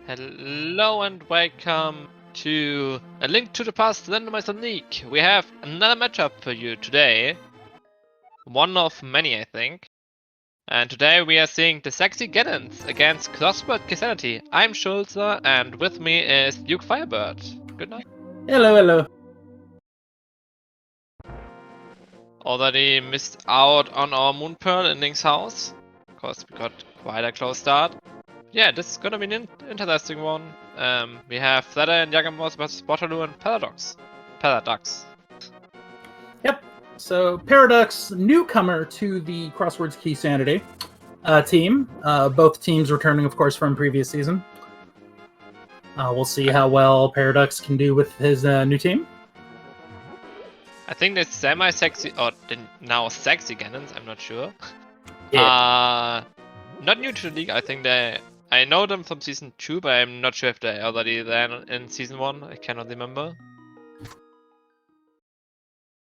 Hello and welcome to A Link to the Past Randomizer League. We have another matchup for you today. One of many, I think. And today we are seeing the sexy Ganons against CrossWords Keysanity. I'm Schulze and with me is Duke Firebird. Good night. Hello, hello. Already missed out on our Moon Pearl in Link's house. Of course, we got quite a close start. Yeah, this is gonna be an interesting one. We have Theta and Ganons versus Waterloo and Paradox. Yep. So Paradox, newcomer to the CrossWords Keysanity team. Both teams returning, of course, from previous season. We'll see how well Paradox can do with his new team. I think they're semi-sexy, or now sexy Ganons, I'm not sure. Yeah. Not new to the league, I think I know them from Season 2, but I'm not sure if they're already there in Season 1, I cannot remember.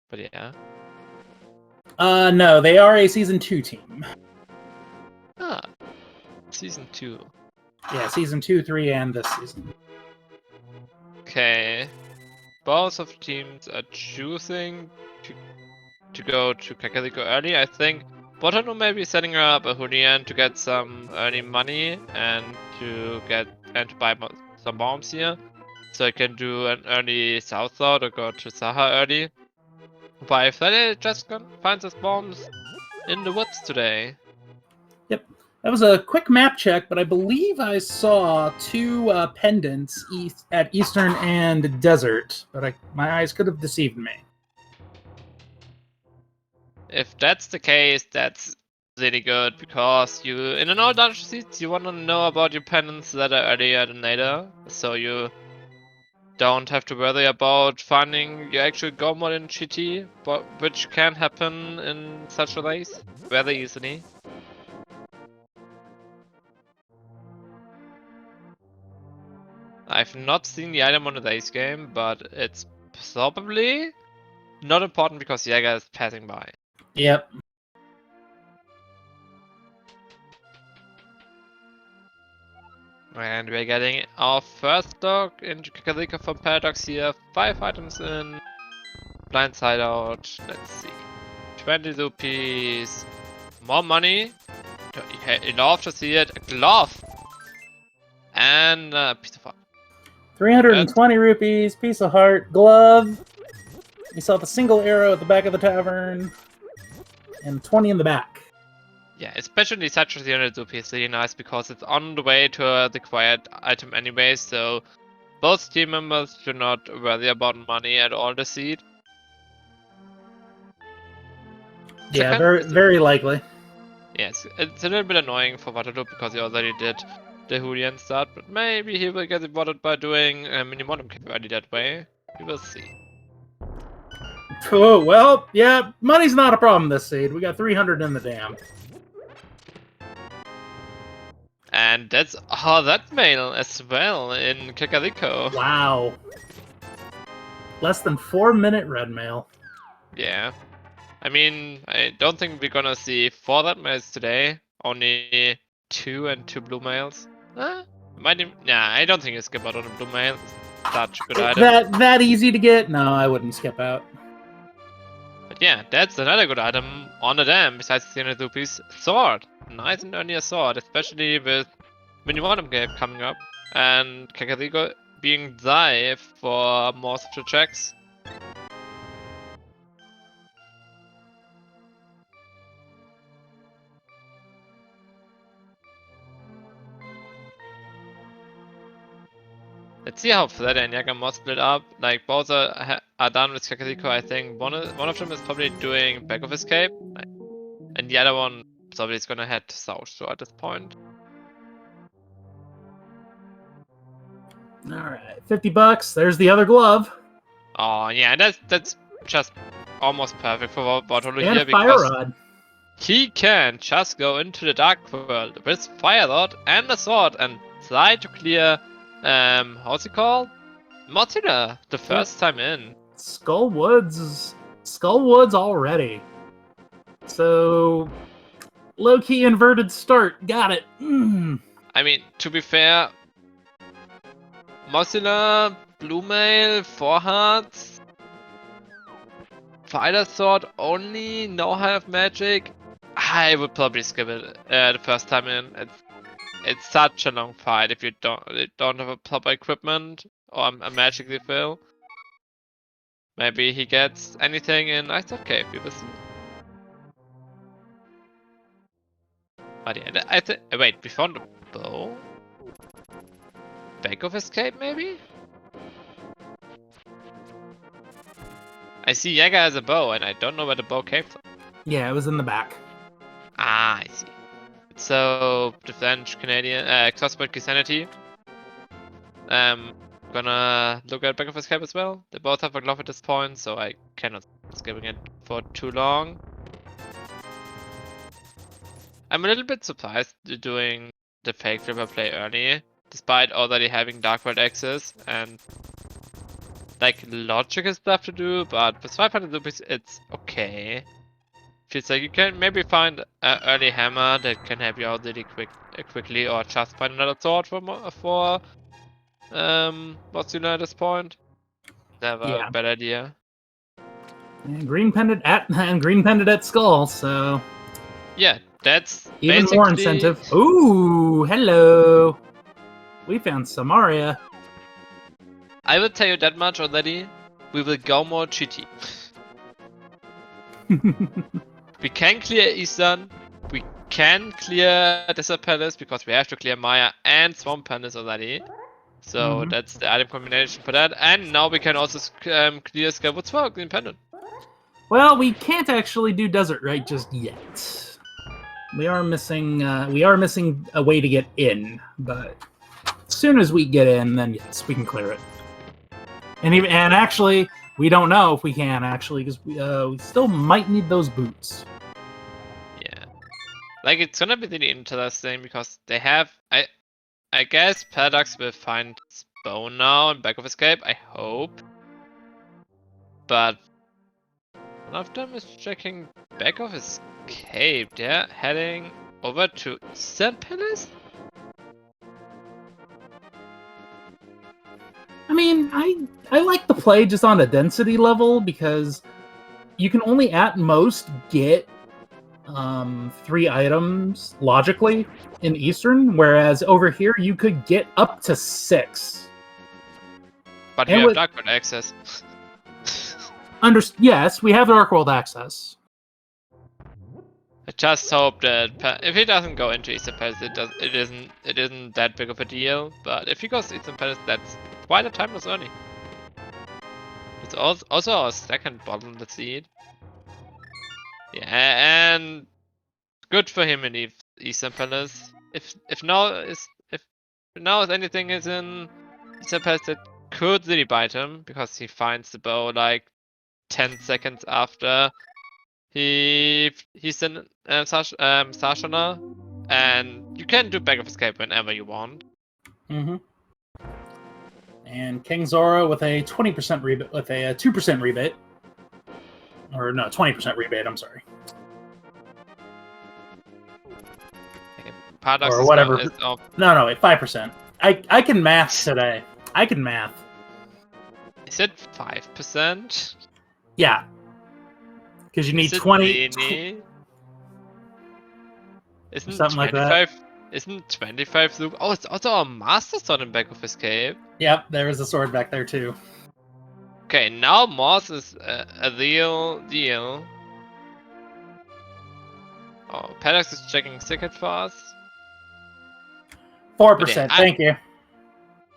But yeah. No, they are a Season 2 team. Ah, Season 2. Yeah, Season 2, 3, and this season. Okay. Both of the teams are choosing to go to Kakariko early, I think. Waterloo may be setting up a Julian to get some early money and to buy some bombs here. So I can do an early south route or go to Saha early. But if they just gonna find those bombs in the woods today. Yep. That was a quick map check, but I believe I saw two pendants at Eastern and Desert, but my eyes could have deceived me. If that's the case, that's really good, because in an old dungeon seeds, you want to know about your pendants that are earlier than later, so you don't have to worry about finding your actual go mod in GT, which can happen in such a race very easily. I've not seen the item on the race game, but it's probably not important because Jäger is passing by. Yep. And we're getting our first look into Kakariko from Paradox here. 5 items in. Blindside out. Let's see. 20 rupees. More money. You love to see it. A glove. And a piece of art. 320 rupees, piece of heart, glove. We saw the single arrow at the back of the tavern. And 20 in the back. Yeah, especially such a 300 rupees is really nice because it's on the way to a required item anyway, so both team members should not worry about money at all this seed. Yeah, very likely. Yes, it's a little bit annoying for Waterloo because he already did the Julian start, but maybe he will get rewarded by doing a mini-modem cap early that way. We will see. Oh, well, yeah, money's not a problem this seed. We got 300 in the dam. And that's that mail as well in Kakariko. Wow. Less than 4-minute red mail. Yeah. I mean, I don't think we're gonna see 4 red mails today. Only 2 and 2 blue mails. I don't think you skip out on the blue mails. Such a good item. That easy to get? No, I wouldn't skip out. But yeah, that's another good item on the dam besides the 300 rupees. Sword. Nice and early sword, especially with mini-modem game coming up. And Kakariko being die for most of the checks. Let's see how Theta and Yagamot split up. Like, both are done with Kakariko, I think. One of them is probably doing back of escape. And the other one probably is gonna head south at this point. Alright, 50 bucks. There's the other glove. Oh, yeah, that's just almost perfect for Waterloo and here a fire because rod. He can just go into the dark world with fire rod and a sword and try to clear how's it called? Mortina the first time in. Skullwoods already. So low-key inverted start. Got it. I mean, to be fair, Mossula, Blue Mail, 4 hearts. Fighter Sword only, no High Magic. I would probably skip it the first time in. It's such a long fight if you don't have a proper equipment or a magic refill. Maybe he gets anything in Ice Cave, we will see. But yeah, I think. Wait, we found a bow? Back of Escape, maybe? I see Jäger has a bow, and I don't know where the bow came from. Yeah, it was in the back. Ah, I see. So, the French Canadian, CrossWords Keysanity. Gonna look at Back of Escape as well. They both have a glove at this point, so I cannot skipping it for too long. I'm a little bit surprised doing the fake flipper play early, despite already having Dark World access and like logical stuff to do, but with 500 rupees it's okay. Feels like you can maybe find an early hammer that can help you out really quickly, or just find another sword for Mossula at this point. Never a bad idea. And green pendant at skull, so Yeah, that's even more incentive. Ooh, hello. We found Samaria. I will tell you that much already. We will go more cheaty. We can clear Eastern. We can clear Desert Palace because we have to clear Maya and Swamp Palace already. So that's the item combination for that. And now we can also clear Skyward Sword Green Pendant. Well, we can't actually do Desert Right just yet. We are missing a way to get in, but as soon as we get in, then yes, we can clear it. And actually, we don't know if we can actually, because we still might need those boots. Yeah, like it's gonna be really interesting because they have. I guess Paradox will find Bone now in Back of Escape. I hope, but one of them is checking Back of Escape. They're heading over to Eastern Palace. I mean, I like the play just on a density level because you can only at most get 3 items logically in Eastern, whereas over here you could get up to 6. But we have Dark World access. Yes, we have Dark World access. I just hope that if he doesn't go into Eastern Palace, it isn't that big of a deal. But if he goes to Eastern Palace, that's quite a timeless early. It's also our second bottom the seed. Yeah, and good for him in Eastern Palace. If now anything is in Eastern Palace that could really bite him because he finds the bow like 10 seconds after he's in Sashana, and you can do Back of Escape whenever you want. And King Zora with a 20% rebate, with a 2% rebate, or no, 20% rebate. I'm sorry. Paradox or whatever. No, wait, 5%. I can math today. I can math. Is it 5%? Yeah. Because you need 20. Isn't something 25, like that. Isn't 25 loop? Oh, it's also a Master Sword in Back of Escape. Yep, there is a sword back there too. Okay, now Moss is a real deal. Oh, Paradox is checking Secret for us. 4%, yeah, thank you.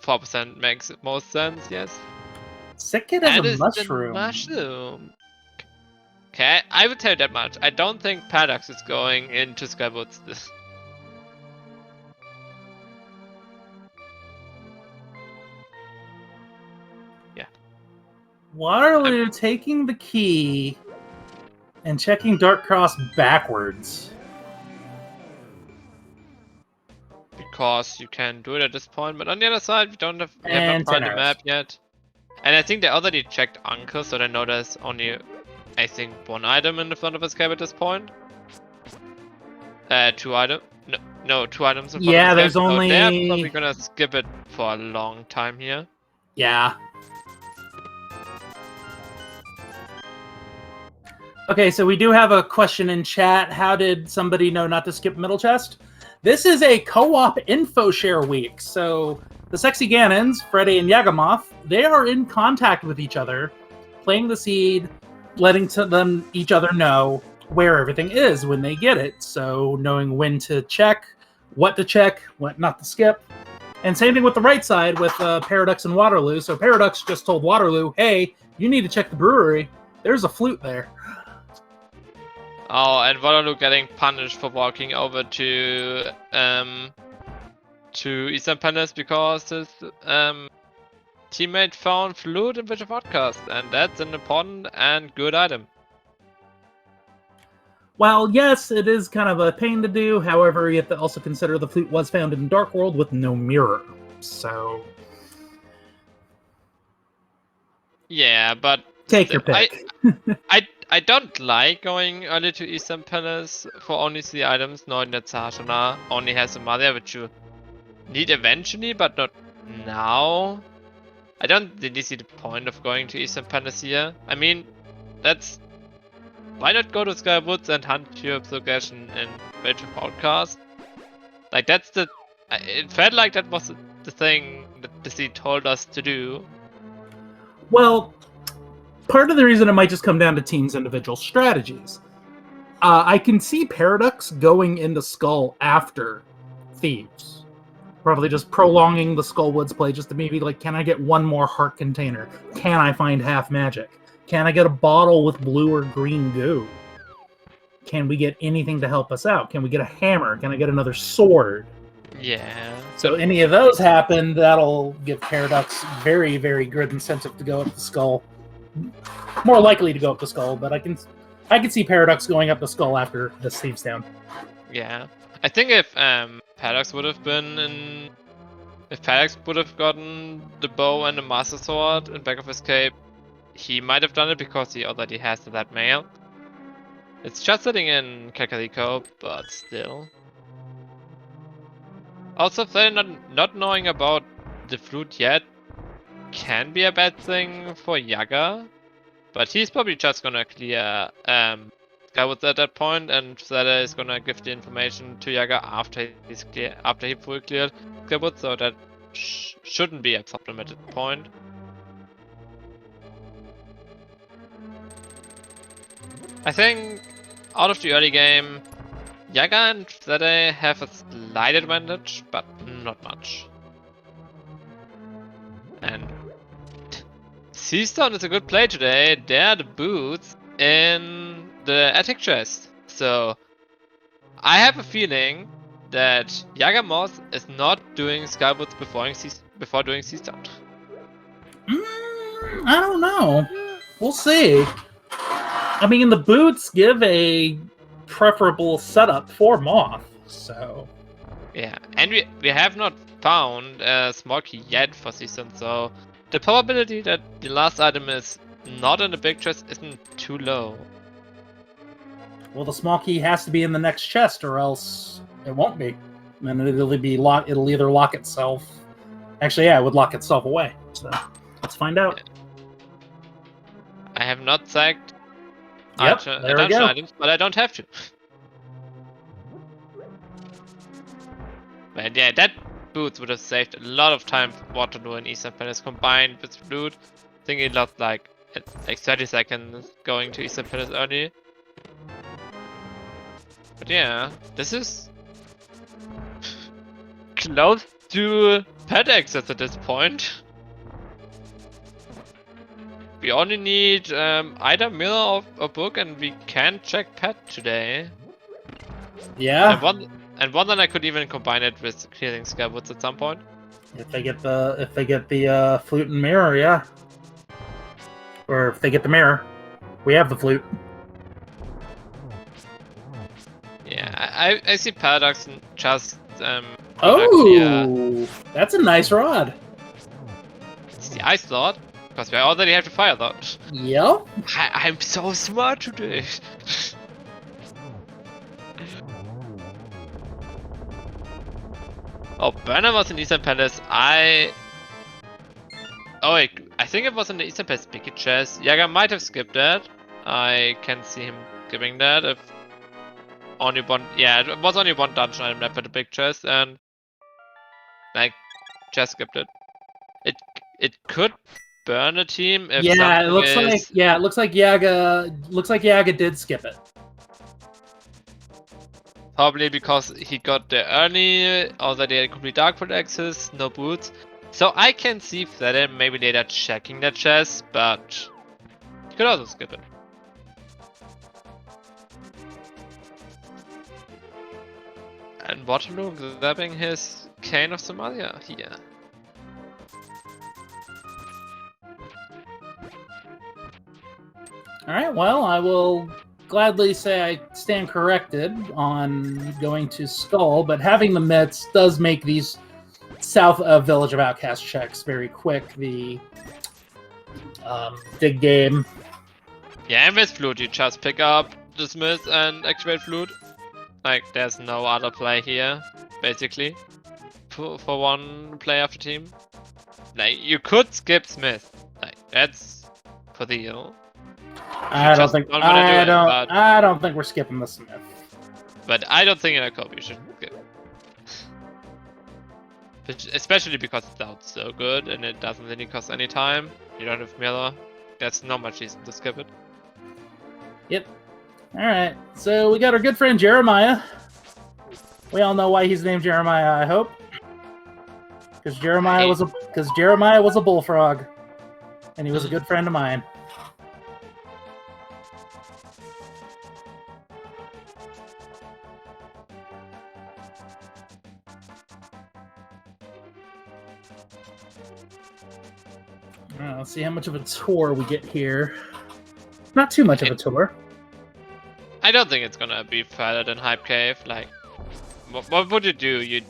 4% makes most sense, yes. Sicket is a mushroom. Okay, I would tell you that much. I don't think Paradox is going into Skywoods this. Yeah. Waterloo taking the key and checking Dark Cross backwards. Because you can do it at this point, but on the other side, we have not found the map yet. And I think they already checked Uncle, so they know there's only, I think, 1 item in the front of Escape at this point. 2 items. No, no 2 items in front Yeah, of there's escape, so only... they're probably gonna skip it for a long time here. Yeah. Okay, so we do have a question in chat. How did somebody know not to skip middle chest? This is a co-op info share week, so the sexy Ganons, Freddy and Yagamoth, they are in contact with each other, playing the seed, letting them each other know where everything is when they get it. So knowing when to check, what not to skip. And same thing with the right side with Paradox and Waterloo. So Paradox just told Waterloo, hey, you need to check the brewery. There's a flute there. Oh, and Waterloo getting punished for walking over to Eastern Palace because his teammate found flute in Virtual Podcast, and that's an important and good item. While yes, it is kind of a pain to do, however, you have to also consider the flute was found in Dark World with no mirror. So yeah, but take your pick. I don't like going early to Eastern Palace for only 3 items, knowing that Sashana only has a mother, which you need eventually, but not now. I don't really see the point of going to Eastern Palace here. I mean, why not go to Skywoods and hunt your progression in Virtual Podcast? Like, it felt like that was the thing that the seed told us to do. Well, part of the reason it might just come down to teams' individual strategies. I can see Paradox going into Skull after Thieves. Probably just prolonging the Skullwoods play just to maybe like, can I get one more heart container? Can I find half magic? Can I get a bottle with blue or green goo? Can we get anything to help us out? Can we get a hammer? Can I get another sword? Yeah. So any of those happen, that'll give Paradox very, very good incentive to go up the Skull. More likely to go up the Skull, but I can see Paradox going up the Skull after the Thieves down. Yeah. I think if Paradox would have gotten the bow and the Master Sword in Back of Escape, he might have done it because he already has that mail. It's just sitting in Kakariko, but still. Also, they're not knowing about the flute yet can be a bad thing for Yaga, but he's probably just gonna clear Skywoods at that point, and Zeta is gonna give the information to Yaga after he fully cleared Skywoods, so that shouldn't be a problem at that point. I think out of the early game, Yaga and Zeta have a slight advantage, but not much. And Seastone is a good play today. They're the boots in the attic chest. So I have a feeling that Yagamoth is not doing Skywoods before doing Seastone. I don't know. We'll see. I mean, the boots give a preferable setup for Moth, so... Yeah, and we have not found a small key yet for Seastone, so the probability that the last item is not in the big chest isn't too low. Well, the small key has to be in the next chest, or else it won't be. And it'll be locked. It'll either lock itself. Actually, yeah, it would lock itself away. So let's find out. I have not checked there we go. items, but I don't have to. But yeah, that boots would have saved a lot of time for Waterloo and Eastern Palace combined with flute. I think it lost like 30 seconds going to Eastern Palace early. But yeah, this is close to pet access at this point. We only need either mirror or book, and we can check pet today. Yeah. And one that I could even combine it with clearing Skywoods at some point. If they get the flute and mirror, yeah. Or if they get the mirror, we have the flute. Yeah, I see Paradox just oh, that's a nice rod. It's the ice lord, because we already have the fire lord. Yep. I'm so smart today. Oh, Burner was in Eastern Palace. Oh wait, I think it was in the Eastern Palace Biggie chest. Jaeger might have skipped that. I can see him skipping that if only one. Yeah, it was only one dungeon item left for the big chest, and like just skipped it. It could burn a team if Yeah, it something looks is... like it looks like Yaga did skip it. Probably because he got there early, or they had complete Darkwood access, no boots. So I can see that maybe later checking the chest, but you could also skip it. And Waterloo grabbing his Cane of Somalia here. Alright, well, I will gladly say I stand corrected on going to Skull, but having the Mets does make these South of Village of Outcast checks very quick. The dig game. Yeah, and with Flute, you just pick up Dismiss and activate Flute. Like, there's no other play here, basically, for one player of the team. Like, you could skip Smith. Like, that's for the I don't think we're skipping the Smith. But I don't think in a Kobe you should skip. Especially because it's out so good and it doesn't really cost any time. You don't have Miller. That's not much reason to skip it. Yep. Alright, so we got our good friend Jeremiah. We all know why he's named Jeremiah, I hope. Because Jeremiah was a bullfrog. And he was a good friend of mine. Let's see how much of a tour we get here. Not too much of a tour. I don't think it's gonna be further than Hype Cave. Like, what would you do?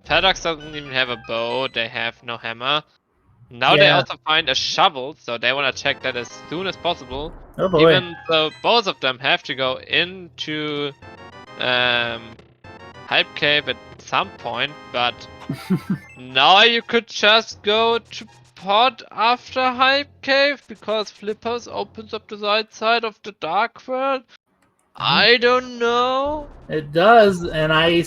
Paradox doesn't even have a bow. They have no hammer. Now they also find a shovel, so they want to check that as soon as possible. Oh boy. Even though both of them have to go into Hype Cave at some point, but now you could just go to Pod after Hype Cave because Flippers opens up the right side of the Dark World. I don't know. It does, and I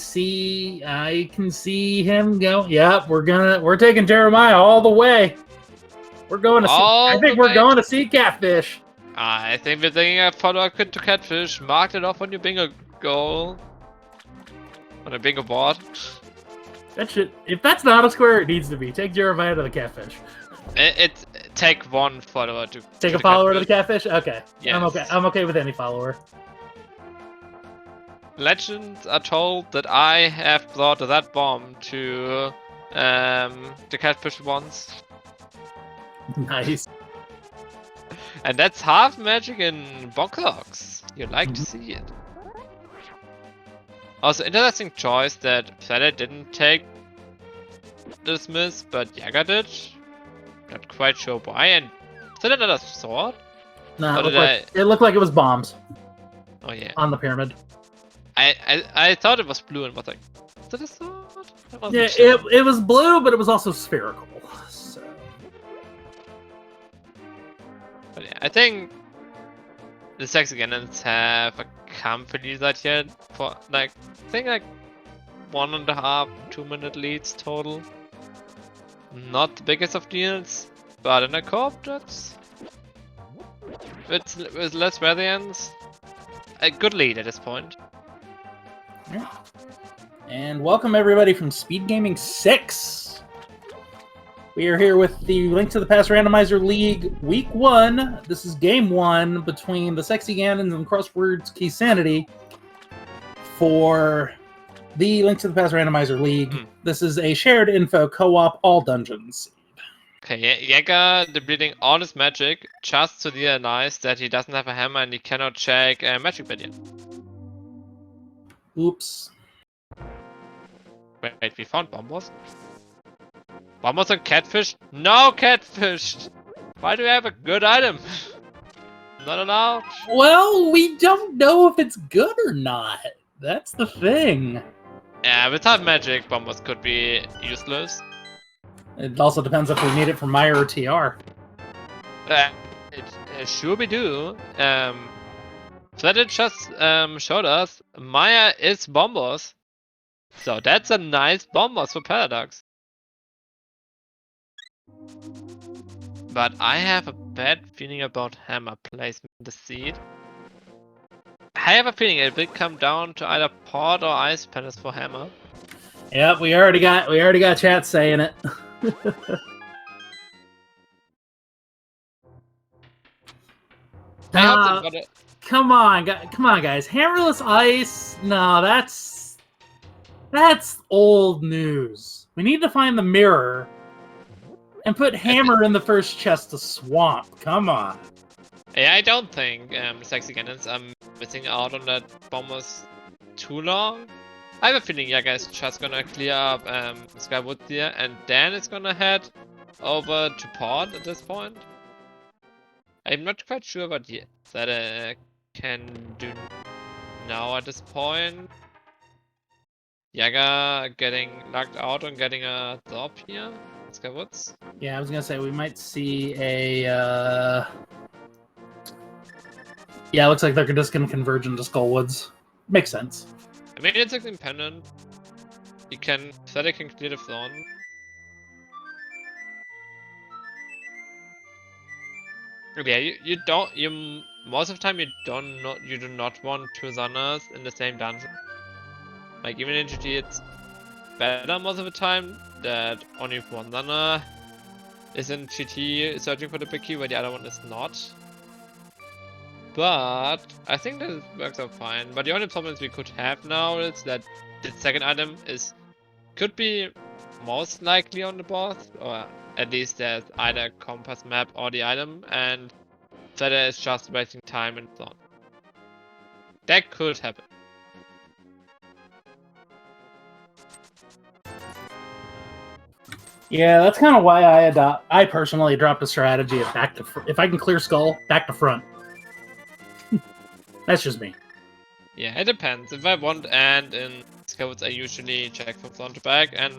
can see him go. Yeah, we're taking Jeremiah all the way. We're going to we're going to see Catfish. I think we're taking a follow-up to Catfish. Mark it off on your bingo goal. On a bingo board. If that's not a square, it needs to be. Take Jeremiah to the Catfish. Take one follower to take a follower to the Catfish. Okay, yes. I'm okay with any follower. Legends are told that I have brought that bomb to the Catfish once. Nice. And that's half magic in Bonklocks. You like to see it. Also, interesting choice that Feather didn't take Dismiss, but Jaeger did. Not quite sure why. And is that another sword? No, it looked like it was bombs. Oh yeah. On the pyramid. I thought it was blue and was like, is that a sword? Yeah, it was blue, but it was also spherical. So. But yeah, I think the Sexy Ganons have a company that yet for like, I think like 1.5, 2 minute leads total. Not the biggest of deals, but in a co-op that's with less variance. A good lead at this point. Yeah. And welcome everybody from SpeedGaming 6. We are here with the Link to the Past Randomizer League Week 1. This is Game 1 between the Sexy Ganons and CrossWords Keysanity for the Link to the Past Randomizer League. This is a shared info co-op all dungeons. Okay, Jaeger depleting all his magic just to realize that he doesn't have a hammer and he cannot check Magic Billion. Oops. Wait, we found Bombos? Bombos and Catfish? No Catfish! Why do we have a good item? Not allowed? Well, we don't know if it's good or not. That's the thing. Yeah, without magic, bombers could be useless. It also depends if we need it for Maya or TR. It sure we do. That it just showed us Maya is bombers. So that's a nice bombers for Paradox. But I have a bad feeling about hammer placement in the seed. I have a feeling it will come down to either pod or ice panels for hammer. Yep, we already got chat saying it. I hope that, but come on, guys. Hammerless ice? No, that's old news. We need to find the mirror and put hammer in the first chest to swamp. Come on. yeah, I don't think Sexy Ganons are missing out on that bombers too long. I have a feeling Yaga is just gonna clear up Skywoods here, and then it's gonna head over to pod at this point. I'm not quite sure what that can do now at this point. Yaga getting knocked out on getting a drop here. Skywoods. Yeah, I was gonna say we might see a. Yeah, it looks like they're just gonna converge into Skullwoods. Makes sense. I mean, it's independent. You can Static can clear the front. Yeah, you don't most of the time you do not want two runners in the same dungeon. Like even in GT it's better most of the time that only one runner is in GT searching for the big key where the other one is not. But I think that works out fine. But the only problems we could have now is that the second item could be most likely on the boss, or at least there's either a compass map or the item, and that is just wasting time and so on. That could happen. Yeah, that's kind of why I personally dropped a strategy of if I can clear Skull, back to front. That's just me. Yeah, it depends. If I want and in scouts, I usually check from front to back, and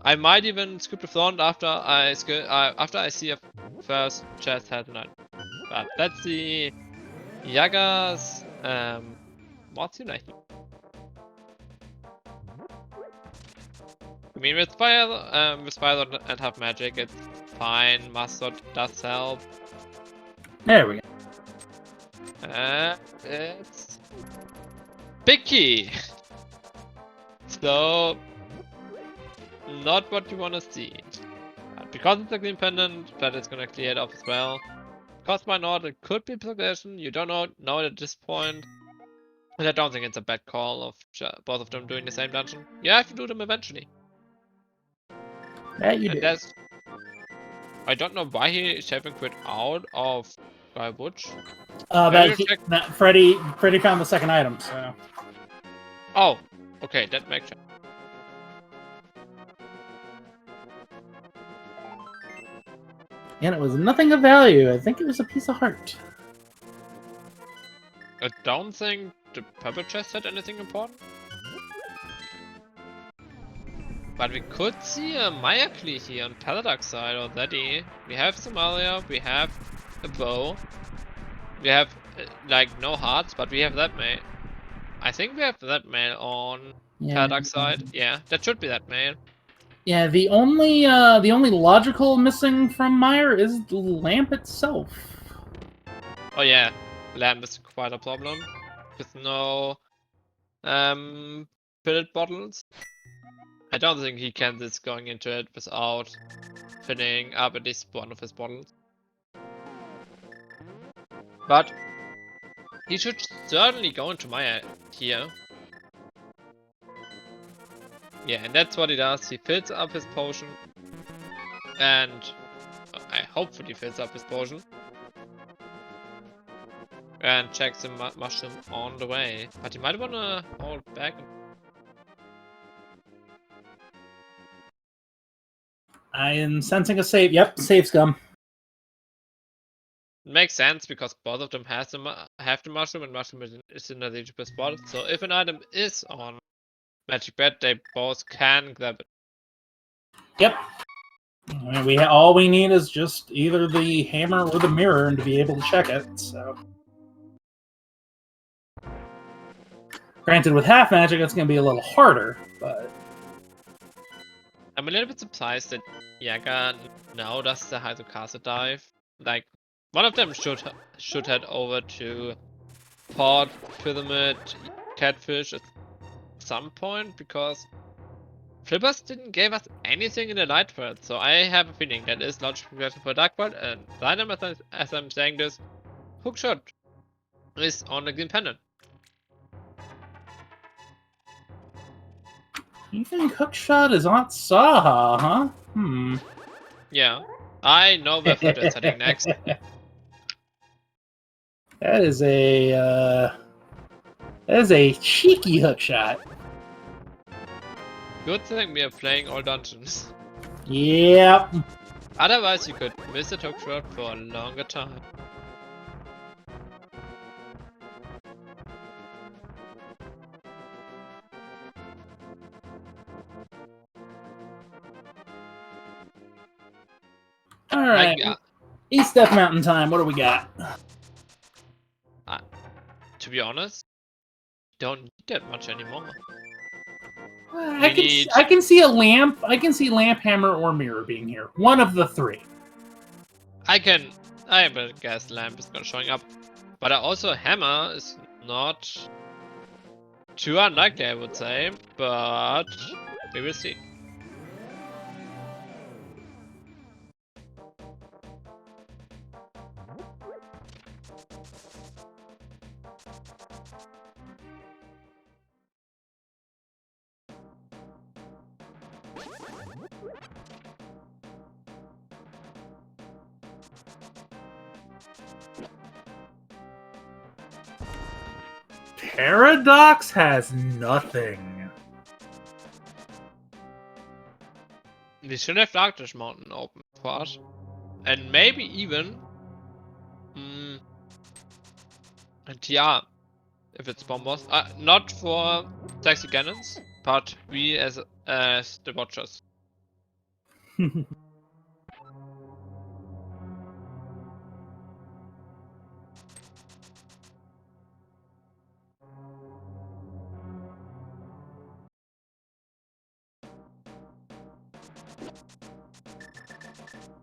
I might even scoop the front after I see a first chest head tonight. But let's see Yaga's what's like. I mean, with fire and half magic, it's fine. Mustard does help. There we go. It's big key. So not what you want to see. But because it's a green pendant, that is gonna clear it off as well. Because why not? It could be progression. You don't know it at this point. And I don't think it's a bad call of both of them doing the same dungeon. You have to do them eventually. That you do. I don't know why he is having quit out of Skywoods. Freddy found the second item, so. Oh, okay, that makes sense. And it was nothing of value. I think it was a piece of heart. I don't think the purple chest had anything important. But we could see a Maya Klee here on Paradox side already. We have Somalia, we have a bow. We have like no hearts, but we have that mail. I think we have that mail on Paradox side. Yeah, that should be that mail. Yeah, the only logical missing from Meyer is the lamp itself. Oh yeah, lamp is quite a problem. With no filled bottles. I don't think he can just going into it without filling up at least one of his bottles. But he should certainly go into Maya here. Yeah, and that's what he does. He fills up his potion. And I hopefully fills up his potion. And checks the mushroom on the way. But he might wanna hold back. I am sensing a save. Yep, save scum. It makes sense because both of them have the mushroom, and mushroom is in a reachable spot. So if an item is on magic bet, they both can grab it. Yep. I mean, all we need is just either the hammer or the mirror and to be able to check it, so... Granted, with half magic, it's going to be a little harder, but... I'm a little bit surprised that Yaga now does the Hydrocastle dive. Like, one of them should head over to Port, Pyramid, Catfish at some point, because Flippers didn't give us anything in the Light World, so I have a feeling that is logical progression for Dark World, and random as I'm saying this, Hookshot is on the Green Pendant. You think Hookshot is on Saha, huh? Yeah, I know where Flippers is heading next. That is a cheeky Hookshot. Good thing we are playing all dungeons. Yep. Otherwise you could miss the Hookshot for a longer time. Alright. East Death Mountain time. What do we got? To be honest, don't need that much anymore. I can see a lamp. I can see lamp, hammer, or mirror being here. One of the three. I have a guess lamp is not showing up. But also hammer is not too unlikely, I would say. But we will see. Paradox has nothing. We should have Darkness Mountain open for us. And maybe even... and yeah, if it's bombers. Not for sexy Ganons, but we as the watchers.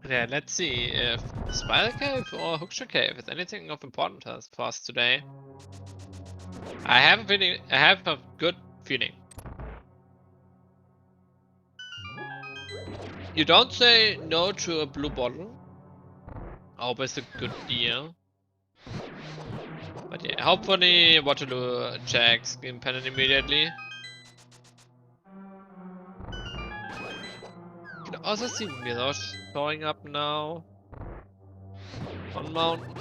Yeah, let's see if Spider Cave or Hookshot Cave is anything of importance for us today. I have a feeling. I have a good feeling. You don't say no to a blue bottle. Always a good deal. But yeah, hopefully Waterloo checks Green Pendant immediately. You can also see mirrors showing up now on Mountain.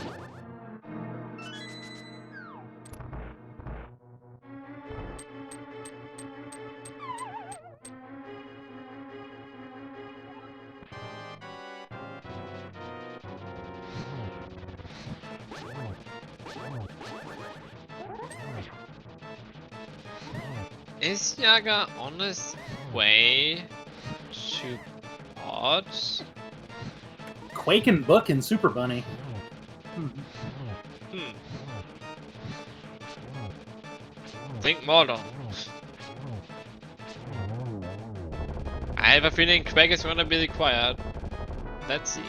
Is Yaga on his way to Port? Quake and Book and Super Bunny. Think more though. I have a feeling Quake is gonna be required. Let's see.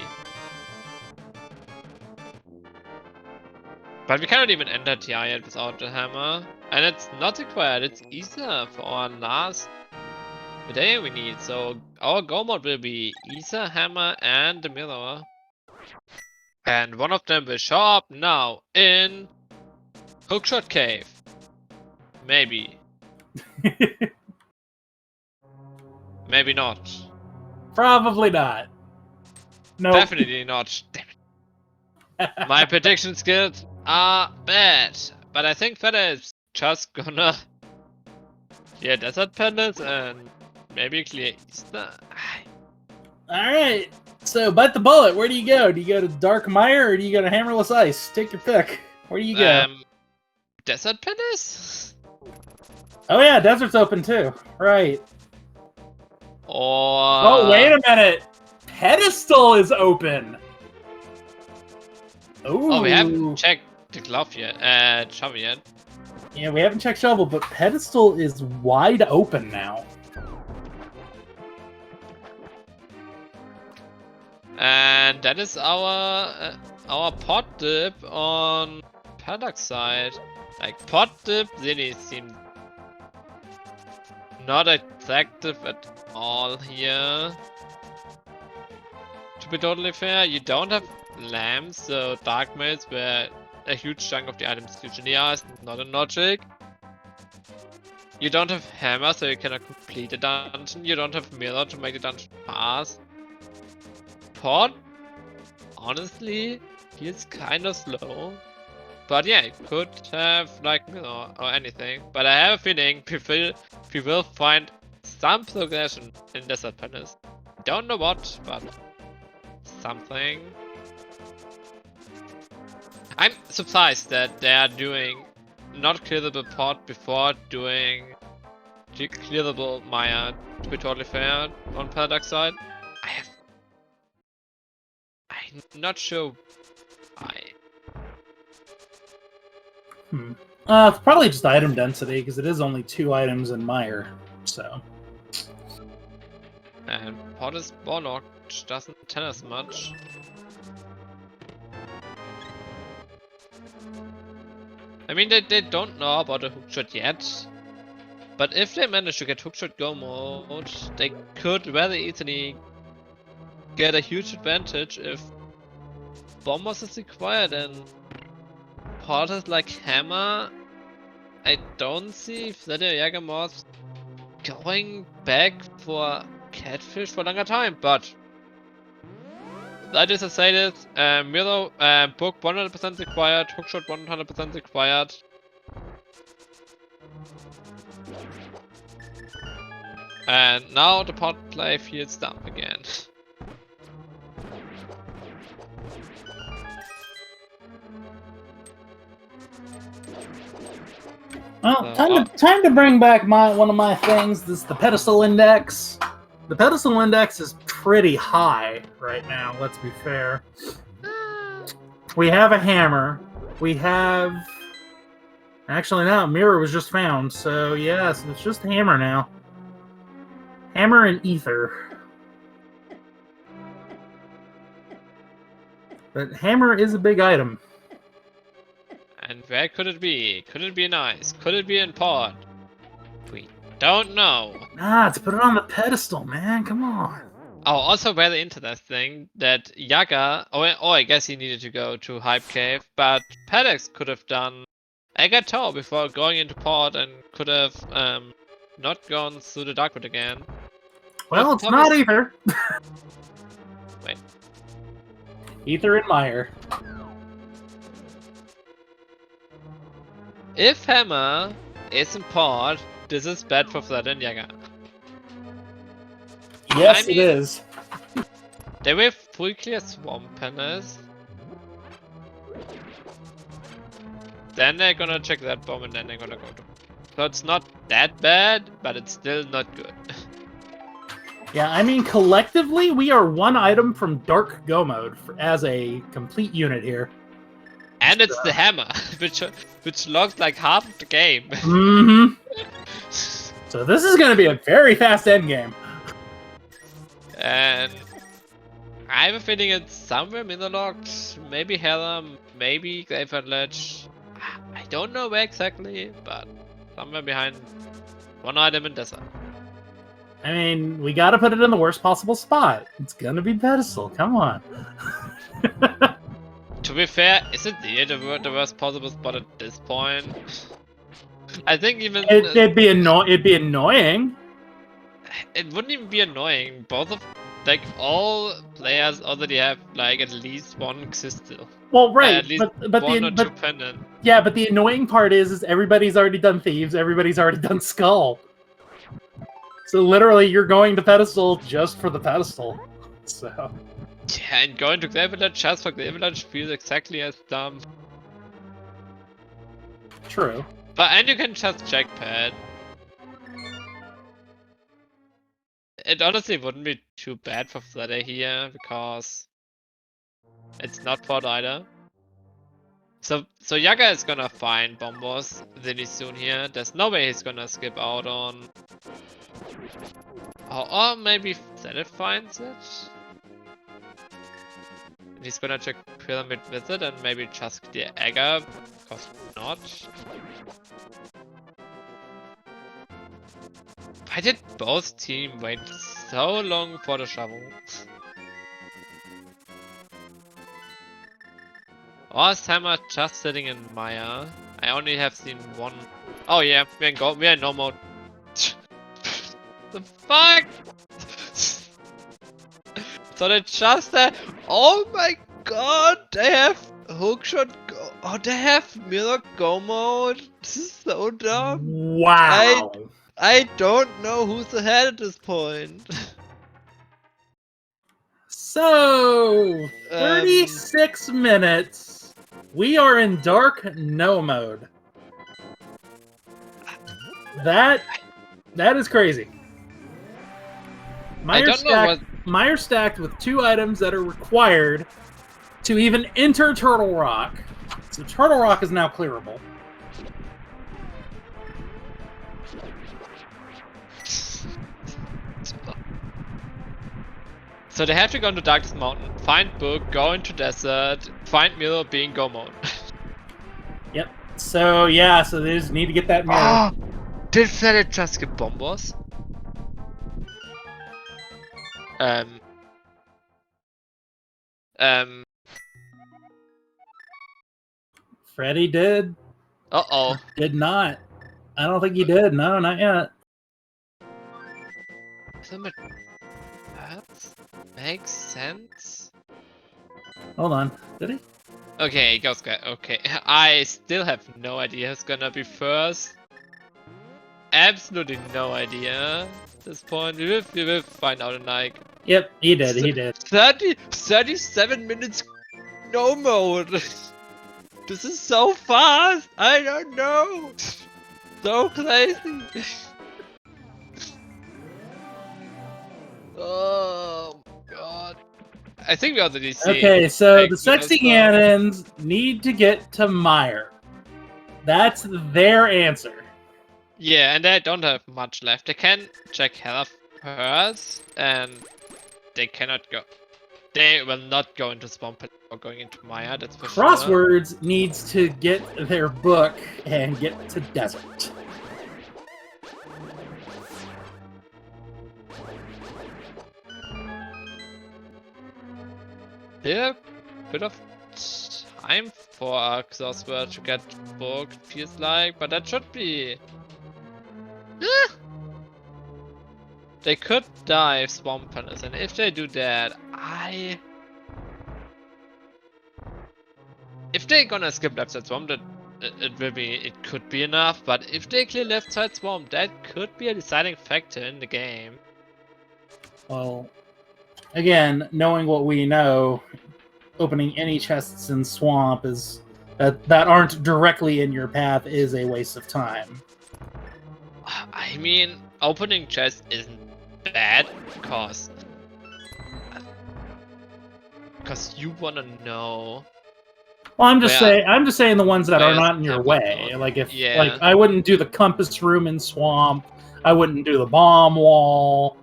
But we cannot even enter TI yet without the hammer. And it's not required, it's Ether for our last video we need. So our go mode will be Ether, hammer, and the mirror. And one of them will show up now in Hookshot Cave. Maybe. Maybe not. Probably not. No. Definitely not. Damn it. My prediction skills are bad. But I think Feta is just gonna clear Desert Pendants and maybe clear Easter. Alright. So, bite the bullet. Where do you go? Do you go to Dark Mire or do you go to Hammerless Ice? Take your pick. Where do you go? Desert Pendants? Oh yeah, desert's open too. Right. Or Oh, wait a minute. Pedestal is open. Ooh. oh, we haven't checked the glove yet. Shovel yet. Yeah, we haven't checked shovel, but pedestal is wide open now. And that is our pot dip on Paddock's side. Like pot dip really seemed not effective at all here. To be totally fair, you don't have lamps, so dark maze where a huge chunk of the items usually are is not a logic. You don't have hammer, so you cannot complete the dungeon. You don't have mirror to make the dungeon pass. Pot, honestly, feels kind of slow. But yeah, it could have like mirror or anything. But I have a feeling we will find some progression in Desert Palace. Don't know what, but something. I'm surprised that they are doing not clearable pot before doing the clearable Maya, to be totally fair, on Paradox side. I'm not sure why. It's probably just item density, because it is only 2 items in Mire, so. And pot is Warlock, which doesn't tell us much. I mean, they don't know about the hookshot yet. But if they manage to get hookshot go mode, they could very easily get a huge advantage if bombers is required and porters like hammer. I don't see Freddy or Jagermoth going back for catfish for a longer time, but that is to say this, Mirror book 100% required, hookshot 100% required. And now the pot play feels down again. Well, time to bring back one of my things. This is the pedestal index. The pedestal index is pretty high right now, let's be fair. We have a hammer. We have... Actually, no, mirror was just found, so yes, it's just hammer now. Hammer and ether. But hammer is a big item. And where could it be? Could it be nice? Could it be in pod? We don't know. Nah, to put it on the pedestal, man. Come on. Oh, also very interesting that Yaga, oh, I guess he needed to go to Hype Cave, but Padex could have done Agato before going into pod and could have not gone through the Darkwood again. Well, it's not ether. Wait. Ether and Mire. If Hammer is in pod, this is bad for Fred and Yaga. Yes, I mean, it is. They will full clear Swamp Palace. Then they're gonna check that bomb and then they're gonna go to. So it's not that bad, but it's still not good. Yeah, I mean, collectively, we are 1 item from Dark Go mode as a complete unit here. And it's the hammer, which looks like half of the game. Mm-hmm. So this is going to be a very fast endgame. And I have a feeling it's somewhere middle-locked, maybe Helm, maybe Graveyard Ledge. I don't know where exactly, but somewhere behind 1 item in Desert. I mean, we got to put it in the worst possible spot. It's going to be pedestal. Come on. To be fair, is it the worst possible spot at this point? I think even it'd be annoying. It wouldn't even be annoying. Both of all players already have like at least 1 Xistil. Well, right, at least but 1 or 2 pendant. Yeah, but the annoying part is everybody's already done Thieves. Everybody's already done Skull. So literally, you're going to pedestal just for the pedestal. So. Yeah, and going to Graveyard Ledge just for Graveyard Ledge feels exactly as dumb. True. And you can just check pad. it honestly wouldn't be too bad for Flatter here because it's not Pod either. So Yaga is gonna find Bombos really soon here. There's no way he's gonna skip out on. Or maybe Flatter finds it. He's gonna check Pyramid with it and maybe just the Egger, because not. Why did both teams wait so long for the shovel? Or is Timer just sitting in Maya? I only have seen one. Oh yeah, we're in no mode. The fuck? So they just oh my god, they have hookshot go. Oh, they have mirror go mode. This is so dumb. Wow. I don't know who's ahead at this point. So 36 minutes. We are in dark no mode. That is crazy. Meyer stacked with 2 items that are required to even enter Turtle Rock. So Turtle Rock is now clearable. So they have to go into Darkest Mountain, find book, go into desert, find mirror, being go mode. Yep. So yeah, so they just need to get that mirror. Oh, did Flatter just get Bombos? Freddy did. Uh-oh. Did not. I don't think he did. No, not yet. That makes sense. Hold on. Did he? Okay, Ghost Guy. Okay, I still have no idea who's gonna be first. Absolutely no idea at this point. We will find out in like. Yep, he did. He did. 37 minutes no mode. This is so fast. I don't know. So crazy. Oh god. I think we already see. Okay, so the sexy Ganons need to get to Meyer. That's their answer. Yeah, and they don't have much left. They can check Hella first, and they cannot go. They will not go into Swamp or going into Maya, that's for sure. CrossWords needs to get their book and get to Desert. Yeah, bit of time for a CrossWord to get booked, feels like, but that should be. They could dive Swamp Palace, and if they do that, if they're gonna skip left side Swamp, it could be enough, but if they clear left side Swamp, that could be a deciding factor in the game. Well, again, knowing what we know, opening any chests in Swamp is that aren't directly in your path is a waste of time. I mean, opening chests isn't bad because you wanna know. Well, I'm just saying the ones that are not in your way. Like if like I wouldn't do the compass room in Swamp. I wouldn't do the bomb wall.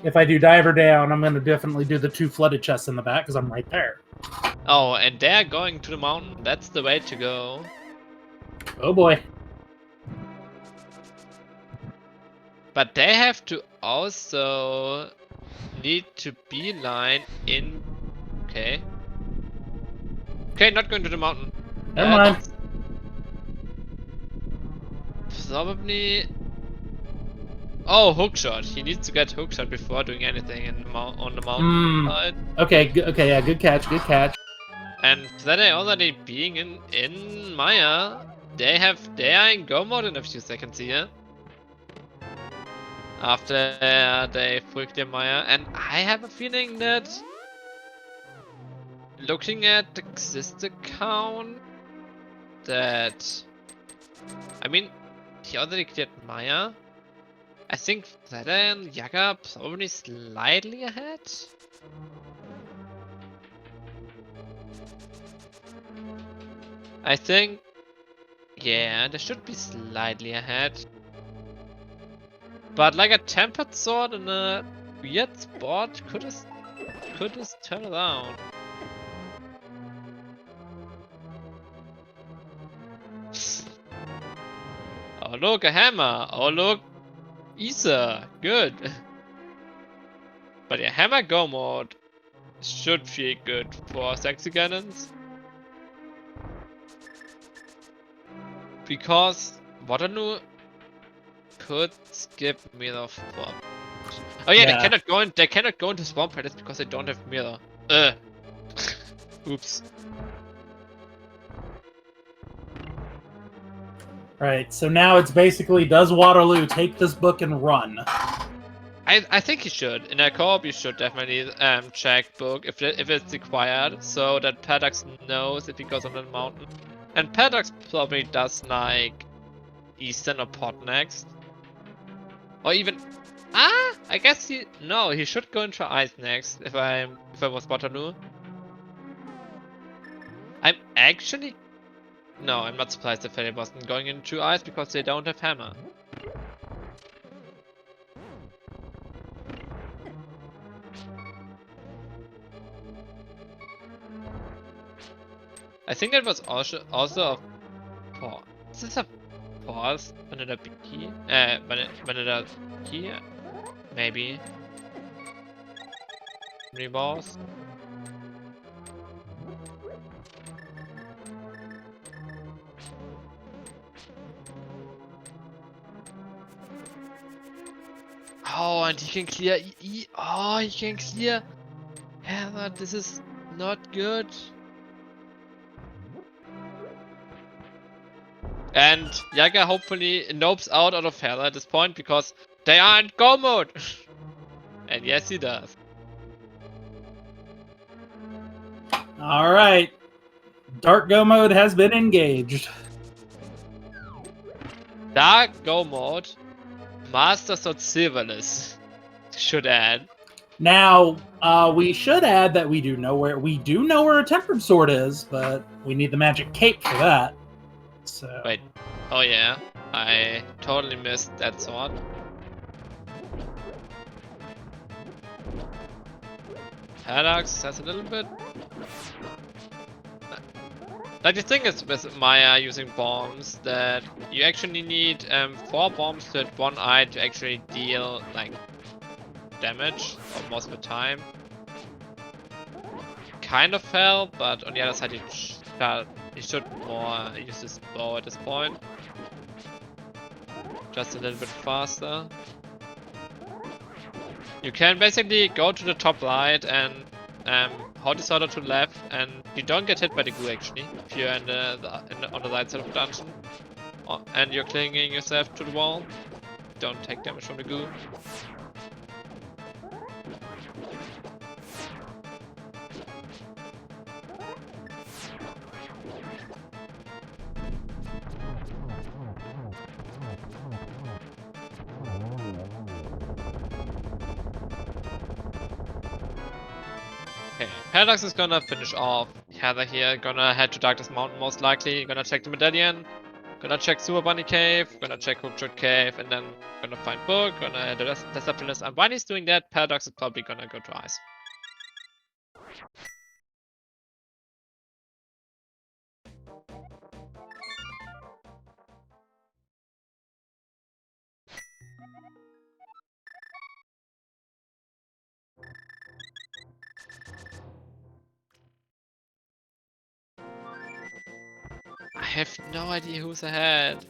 If I do Diver Down, I'm gonna definitely do the 2 flooded chests in the back because I'm right there. Oh, and they're going to the mountain. That's the way to go. Oh boy. But they have to also need to beeline in. Okay. Okay, not going to the mountain. Never mind. Probably. Oh, hookshot. He needs to get hookshot before doing anything on the mountain side. Okay, okay, yeah, good catch, good catch. And that they already being in Maya, they are in go mode in a few seconds here. After they freaked their Maya, and I have a feeling that looking at the exist account, that I mean he already cleared Maya. I think then Yaga probably slightly ahead. I think, yeah, they should be slightly ahead. But like a tempered sword in a weird spot could just turn around. Oh look, a hammer! Oh look, Isa! Good! But yeah, hammer go mode should feel good for sexy Ganons. Because Waterloo could skip mirror for... Oh yeah, Yeah. they cannot go into spawn palace because they don't have mirror. Oops. Right, so now it's basically, does Waterloo take this book and run? I think he should. In a co-op, you should definitely check book if it's required, so that Paradox knows if he goes on the mountain. And Paradox probably does like Eastern or Pot next, or even I guess he should go into Ice next if I was Waterloo. I'm actually no, I'm not surprised if he wasn't going into Ice because they don't have hammer. I think that was also a pause. Is this a pause? Vanilla key? Vanilla key? Maybe. Reballs? Oh, and he can clear oh, he can clear. Heather, this is not good. And Yaga hopefully nopes out of Heather at this point because they are in go mode. And yes, he does. All right. Dark Go mode has been engaged. Dark go mode. Masters of Silverless should add. Now, we should add that we do know where a tempered sword is, but we need the magic cape for that. So Wait. Oh yeah. I totally missed that sword. Paradox has a little bit. Like the thing is with Maya using bombs that you actually need 4 bombs to hit one eye to actually deal like damage for most of the time. Kind of fell, but on the other side you should more use this bow at this point. Just a little bit faster. You can basically go to the top right and hold this order to the left, and you don't get hit by the goo actually if you're on the right side of the dungeon, and you're clinging yourself to the wall. Don't take damage from the goo. Okay, Paradox is gonna finish off Heather here, gonna head to Darkness Mountain most likely, gonna check the medallion, gonna check Super Bunny Cave, gonna check Hookshot Cave, and then gonna find book, gonna head to Desert Palace, and while he's doing that, Paradox is probably gonna go to Ice. I have no idea who's ahead.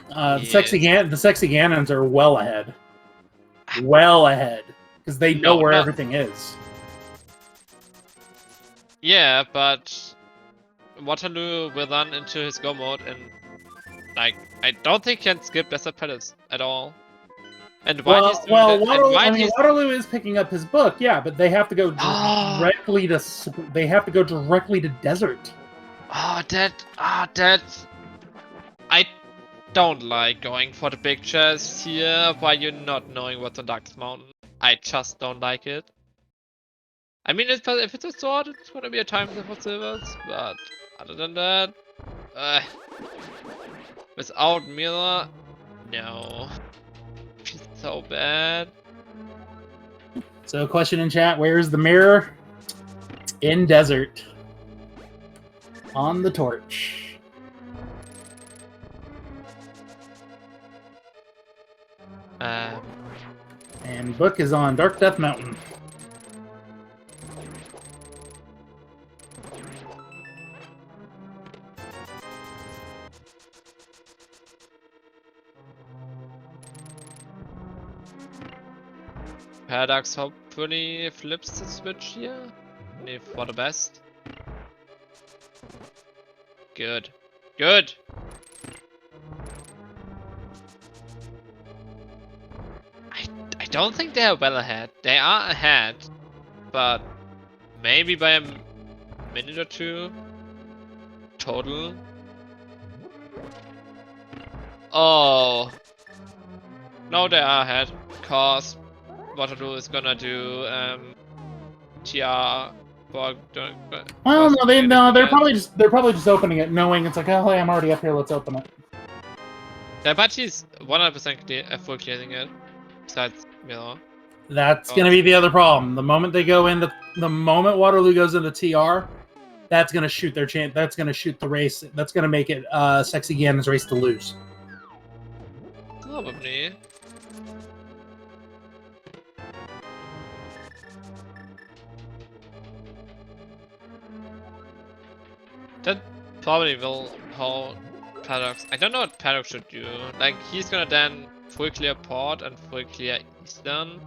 the sexy Ganons are well ahead. Well ahead. Because they know where everything is. Yeah, but Waterloo will run into his go mode and like I don't think he can skip Desert Palace at all. And Waterloo is picking up his book, yeah, but they have to go directly to Oh, that I don't like going for the big chest here while you're not knowing what's on Darkest Mountain. I just don't like it. I mean, if it's a sword, it's gonna be a time for silvers, but other than that, without Mila, no. She's so bad. So, question in chat: where's the mirror? In desert. On the torch. And book is on Dark Death Mountain. Paradox hopefully flips the switch here. Only for the best. Good. Good! I don't think they are well ahead. They are ahead, but maybe by a minute or two total. Oh. No, they are ahead, because Waterloo is gonna do TR for well, no, they're probably just opening it, knowing it's like, oh, hey, I'm already up here. Let's open it. Yeah, but he's 100% full clearing it. Besides, you know. That's gonna be the other problem. The moment Waterloo goes into TR, that's gonna shoot their chance. That's gonna shoot the race. That's gonna make it Sexy Ganon's race to lose. Probably. That probably will hold Paradox. I don't know what Paradox should do. Like, he's gonna then full clear Port and full clear Eastern.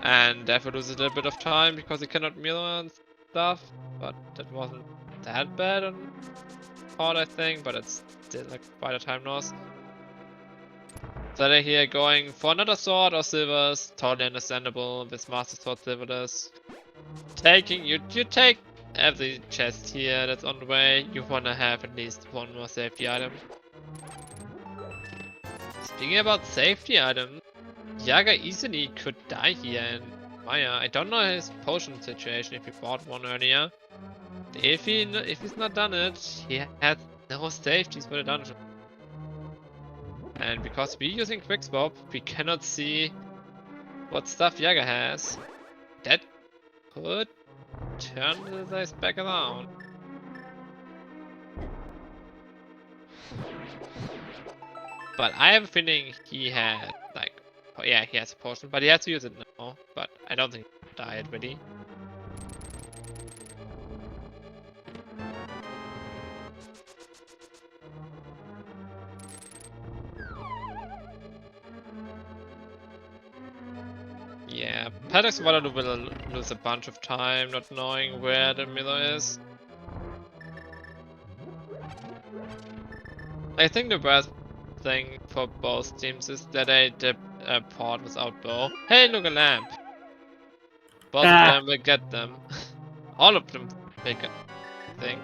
And therefore loses a little bit of time because he cannot mirror and stuff. But that wasn't that bad on Port, I think. But it's still like quite a time loss. So they're here going for another sword or silvers, totally understandable with Master Sword silverless. Taking you take every chest here that's on the way. You wanna have at least one more safety item. Speaking about safety items, Yaga easily could die here in Maya. I don't know his potion situation if he bought one earlier. If he's not done it, he has no safeties for the dungeon. And because we're using Quickswap, we cannot see what stuff Yaga has. That could turn the dice back around. But I have a feeling he had, like, oh yeah, he has a potion, but he has to use it now. But I don't think he died really. Yeah, Paradox Waterloo will lose a bunch of time not knowing where the mirror is. I think the best thing for both teams is that they dip a Port without bow. Hey, look, a lamp! Both of them will get them. All of them will get, I think.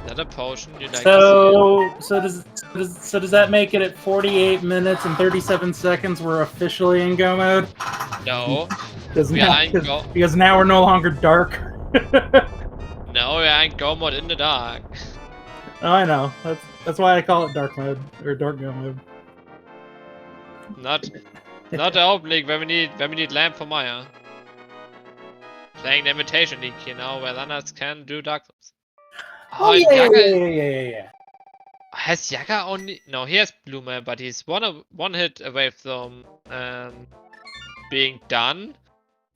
Is that a potion you like So does that make it at 48 minutes and 37 seconds we're officially in go mode? No. Because now we're no longer dark. No, we are in go mode in the dark. Oh, I know. That's why I call it dark mode or dark go mode. Not the open league where we need lamp for Maya. Playing the invitation league, you know, where runners can do dark clubs. Oh, yeah. Has Yaga only? No, he has Bloomer, but he's one hit away from being done.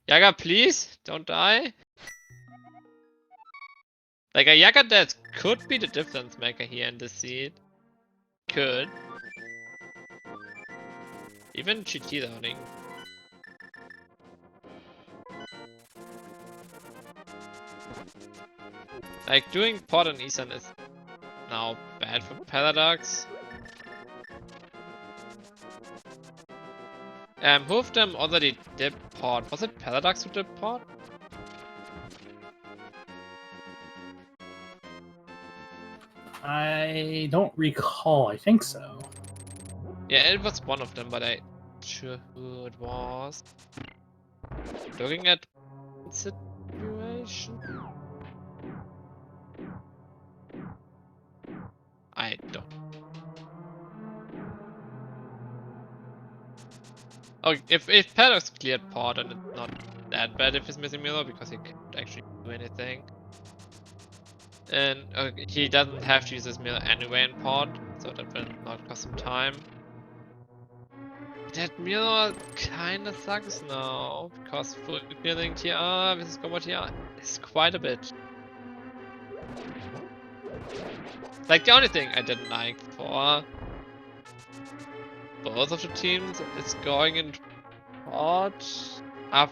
Yaga, please don't die. Like a Yaga that could be the difference maker here in the seed. Could. Even GT loading. Like doing Port and Eastern is now bad for Paradox. Who of them already did pod? Was it Paradox who did pod? I don't recall. I think so. Yeah, it was one of them, but I sure who it was. Looking at situation, I don't. Oh, if Paradox cleared pod, then it's not that bad if he's missing Miller because he can't actually do anything. And he doesn't have to use his Miller anyway in pod, so that will not cost him time. That Miller kinda sucks now, because full clearing TR versus combo TR is quite a bit. Like the only thing I didn't like for both of the teams is going in pod,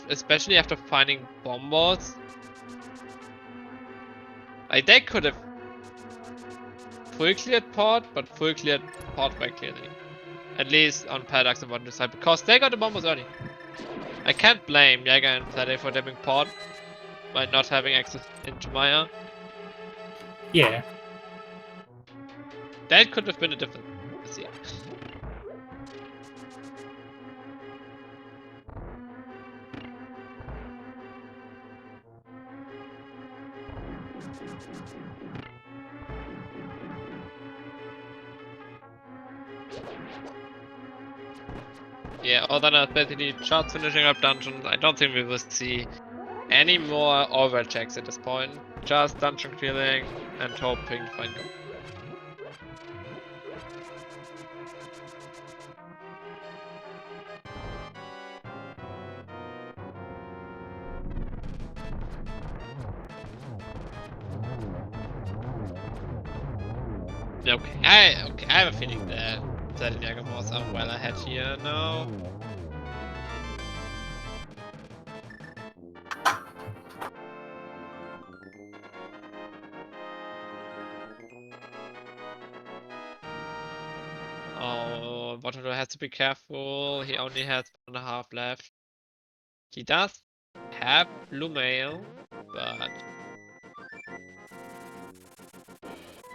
especially after finding bombers. Like they could have full cleared pod, but full cleared pod by clearly. At least on Paradox and Wonder side, because they got the bombers early. I can't blame Jäger and Plade for dipping pod by not having access into Maya. Yeah. That could have been a different scene. Yeah, other than basically just finishing up dungeons, I don't think we will see any more overchecks at this point. Just dungeon clearing and hoping to find gold. Okay, I have a feeling that and Yagamors are well ahead here now. Oh, Waterloo has to be careful. He only has 1.5 left. He does have blue mail, but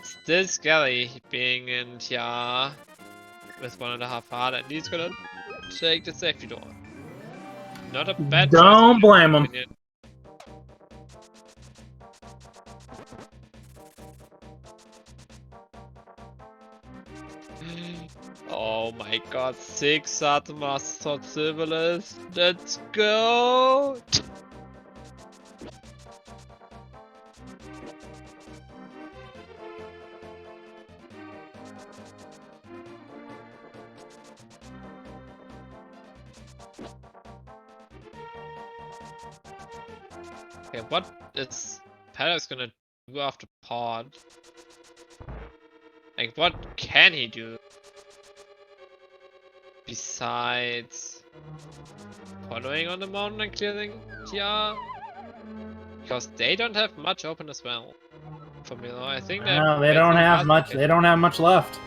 still scary being in TR with 1.5 heart, and he's gonna take the safety door. Not a bad choice. Don't blame him. Oh my god, 6 Artemis Sword Silverless. Let's go! Okay, what is Paradox gonna do after pod? Like, what can he do? Besides following on the mountain and clearing TR? Because they don't have much open as well. For Milo, I think that No, they don't have much. They don't have much left.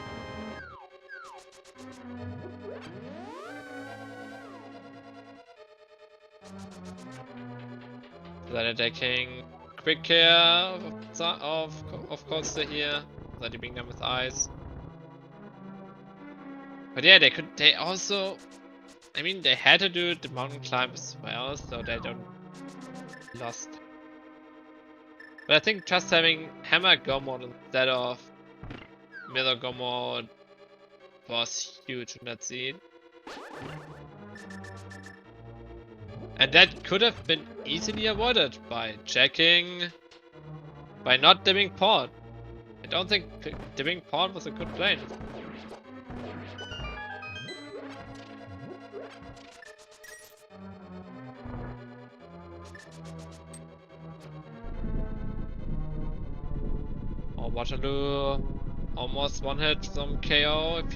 That attacking quick care of course they're here. That being done with eyes. But yeah, they also, I mean, they had to do the mountain climb as well, so they don't lost. But I think just having Hammer Gomod instead of Miller Gomod was huge in that scene. And that could have been easily avoided by not dimming pod. I don't think dimming pod was a good play. Oh, Waterloo almost one hit from KO if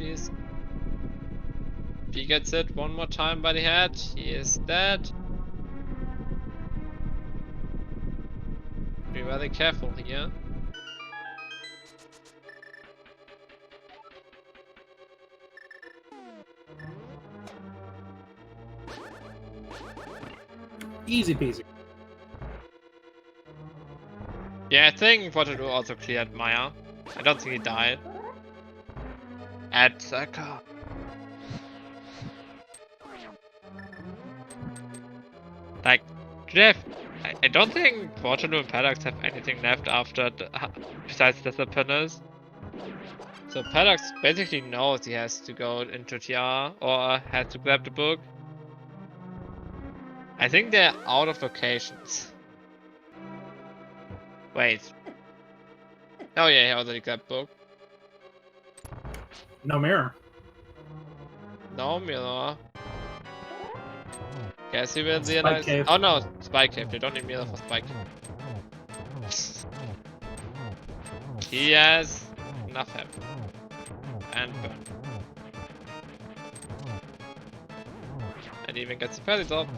he gets it one more time by the head. He is dead. Be very careful here. Easy peasy. Yeah, I think Waterloo also cleared Maya. I don't think he died. At Saka. Like, Jeff, I don't think Waterloo and Paradox have anything left after besides discipliners. So Paradox basically knows he has to go into TR or has to grab the book. I think they're out of locations. Wait. Oh yeah, he already grabbed book. No mirror. No mirror. Guess he will Spike realize. cave. Oh no, Spike Cave. They don't need mirror for Spike Cave. He has enough heaven. And burn. And even gets a fairly top.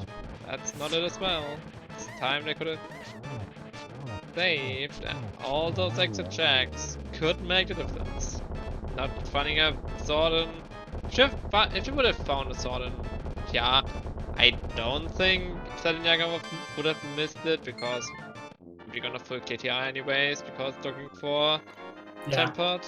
That's not it as well. It's time they could have saved, and all those extra checks could make a difference. Not finding a sword in. If you would have found a sword in, yeah, I don't think Salinyaga would have missed it because we're gonna full KTI anyways because looking for tempered.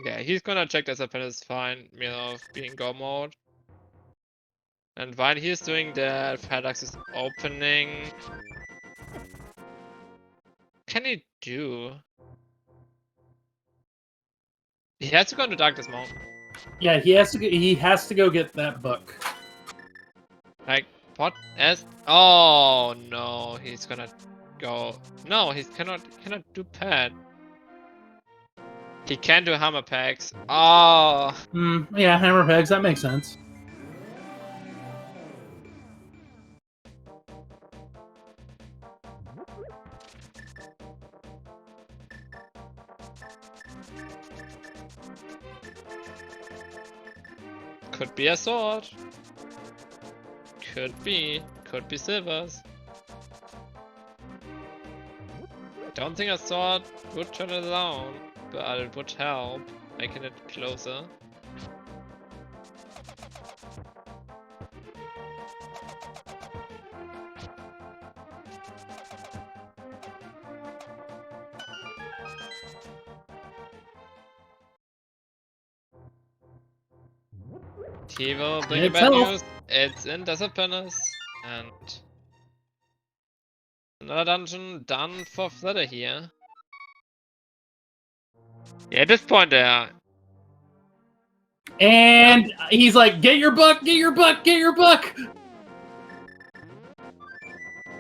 Yeah, he's gonna check that Serpent is fine, you know, being go mode. And while he's doing that, Paradox is opening. Can he do? He has to go into Darkness Mountain. Yeah, he has to. He has to go get that book. Like what? As oh no, he's gonna go. No, he cannot do pad. He can do hammer packs. Oh. Yeah, hammer pegs. That makes sense. Could be a sword. Could be silvers. Don't think a sword would turn it down, but it would help making it closer. He will bring you bad news. It's in Desert Palace and another dungeon done for Flutter here. Yeah, at this point there. And he's like, get your book, get your book, get your book!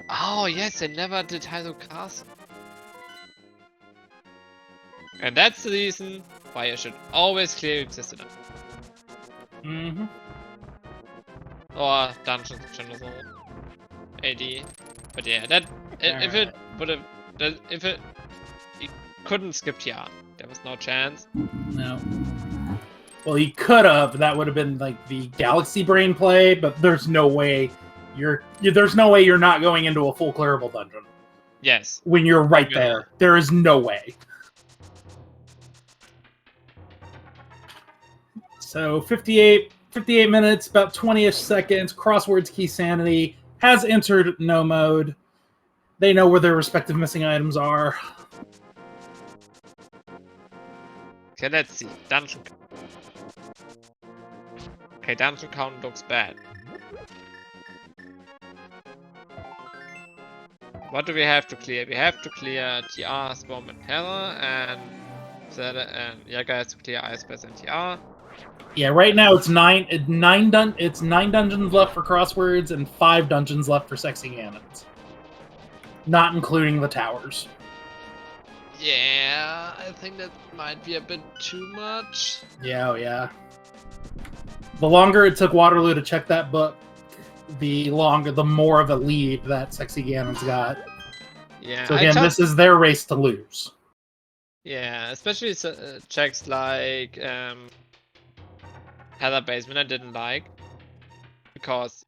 Oh yes, they never did Hydro Castle. And that's the reason why you should always clear your system. Or dungeons in general. AD. But yeah, that if it would have, if it couldn't skip TR, there was no chance. No. Well, he could have. That would have been like the Galaxy Brain play, but there's no way there's no way you're not going into a full clearable dungeon. Yes. When you're right there, there is no way. So 58 minutes, about 20-ish seconds. CrossWords Keysanity has entered no mode. They know where their respective missing items are. Okay, let's see. Dungeon. Okay, dungeon count looks bad. What do we have to clear? We have to clear TR, Swarm, and Terror, and Zelda and Yaga has to clear Ice Space and TR. Yeah, right now it's nine dungeons left for CrossWords and 5 dungeons left for Sexy Ganons. Not including the towers. Yeah, I think that might be a bit too much. Yeah, yeah. The longer it took Waterloo to check that book, the more of a lead that Sexy Ganon's got. Yeah. So again, this is their race to lose. Yeah, especially checks like Heather Basement I didn't like. because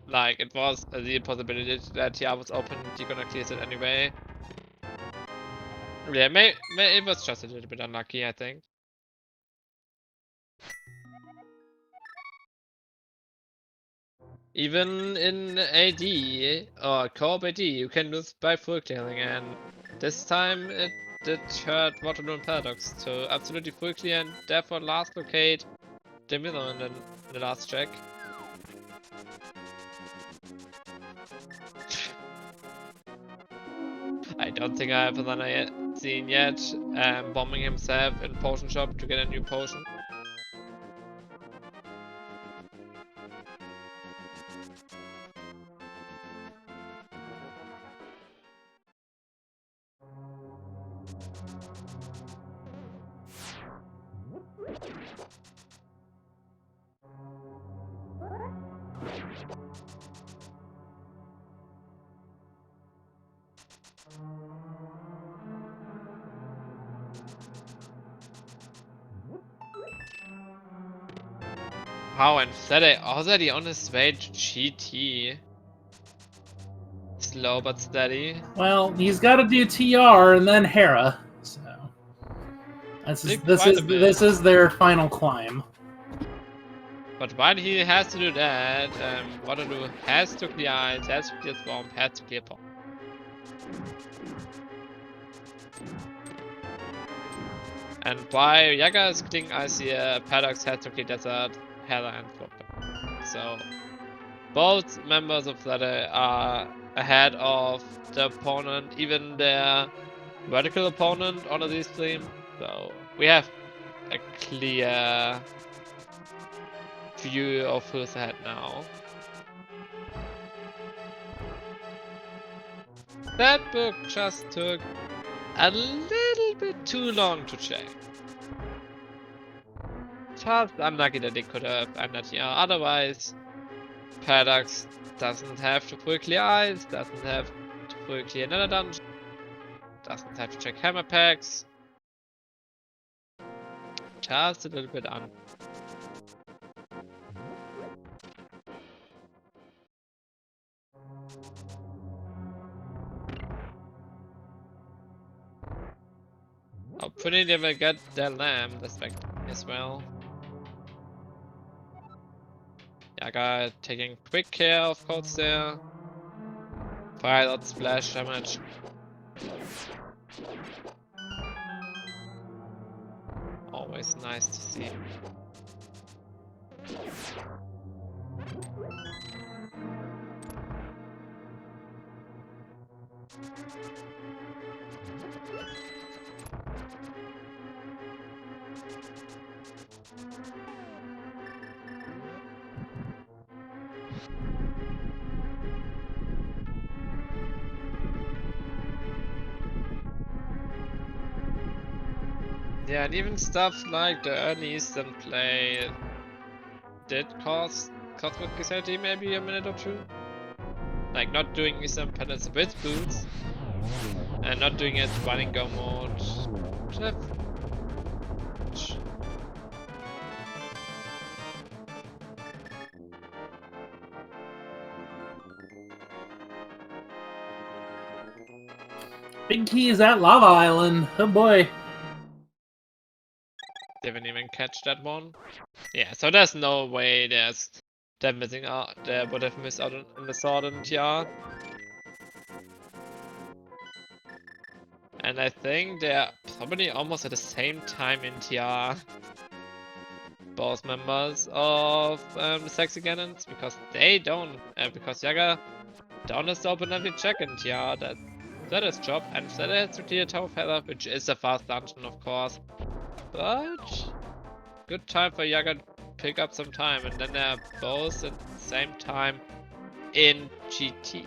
like it was the possibility that TR was open, you're gonna clear it anyway. Yeah, it was just a little bit unlucky, I think. Even in AD or co-op AD, you can lose by full clearing, and this time it did hurt Waterloo and Paradox to absolutely full clear and therefore last locate the middle in the last check. I don't think I have another seen yet bombing himself in potion shop to get a new potion. Wow, and Fede already on his way to GT. Slow but steady. Well, he's got to do TR and then Hera. So this is their final climb. But while he has to do that, Waterloo has to clear Ice, has to clear Swamp, has to clear Pond. And while Yaga is clearing Ice here, Paradox has to clear Desert, Hera, and Flopper. So both members of Fede are ahead of the opponent, even their vertical opponent, all of these three. So we have a clear view of who's ahead now. That book just took a little bit too long to check. Just unlucky that they could have ended here. Otherwise, Paradox doesn't have to full clear Ice, doesn't have to full clear another dungeon, doesn't have to check hammer packs. Just a little bit on. Hopefully they will get their lamb respect as well. Yaga taking quick care of codes there. Fire out splash damage. Always nice to see. Yeah, and even stuff like the early Eastern play did cost CrossWords Keysanity maybe a minute or two. Like not doing Eastern penance with boots and not doing it running go mode. Big Key is at Lava Island. Oh boy. Didn't even catch that one. Yeah, so there's no way they're missing out. They would have missed out on the sword and TR. And I think they're probably almost at the same time in TR. Both members of the Sexy Ganons, because they don't, because Yaga don't has to open every check in TR. That is job, and that has to clear Tower Feather, which is a fast dungeon, of course. But good time for Yaga to pick up some time, and then they're both at the same time in GT.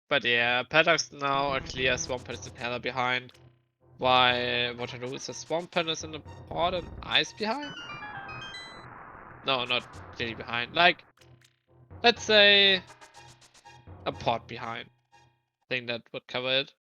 But yeah, Paradox now a clear Swamp Pen is Hera behind. While Waterloo is a Swamp Pen is in the pod and Ice behind? No, not clearly behind. Like, let's say a pod behind. think that would cover it.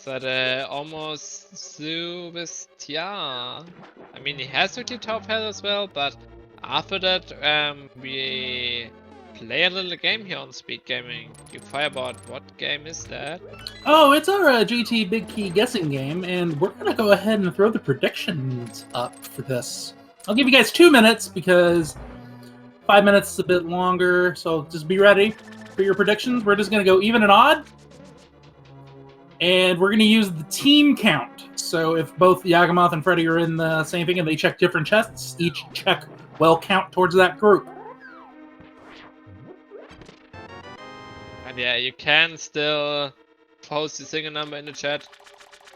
That almost Zoo with Tia. I mean, he has to keep top health as well, but after that, we play a little game here on SpeedGaming. You Firebot, what game is that? Oh, it's our GT Big Key guessing game, and we're gonna go ahead and throw the predictions up for this. I'll give you guys 2 minutes because 5 minutes is a bit longer, so just be ready for your predictions. We're just gonna go even and odd. And we're going to use the team count. So if both Yagamoth and Freddy are in the same thing and they check different chests, each check will count towards that group. And yeah, you can still post the single number in the chat.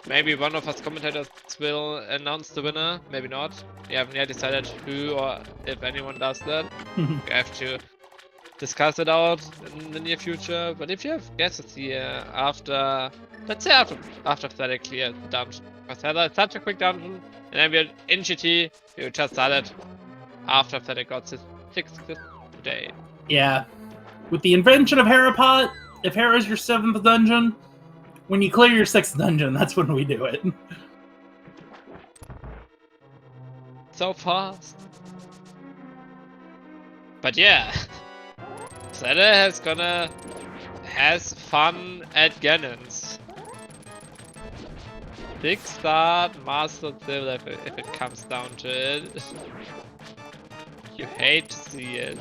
Maybe one of us commentators will announce the winner, maybe not. We haven't yet decided who or if anyone does that. We have to discuss it out in the near future. But if you have guesses here after, let's say after Freddy cleared the dungeon. Because that's such a quick dungeon, and then we're in GT, we just started after Freddy got his 6th day. Yeah. With the invention of Harapot, if Hera's your 7th dungeon, when you clear your 6th dungeon, that's when we do it. So fast. But yeah. Zelda has fun at Ganons. Big start, master still if it comes down to it. You hate to see it.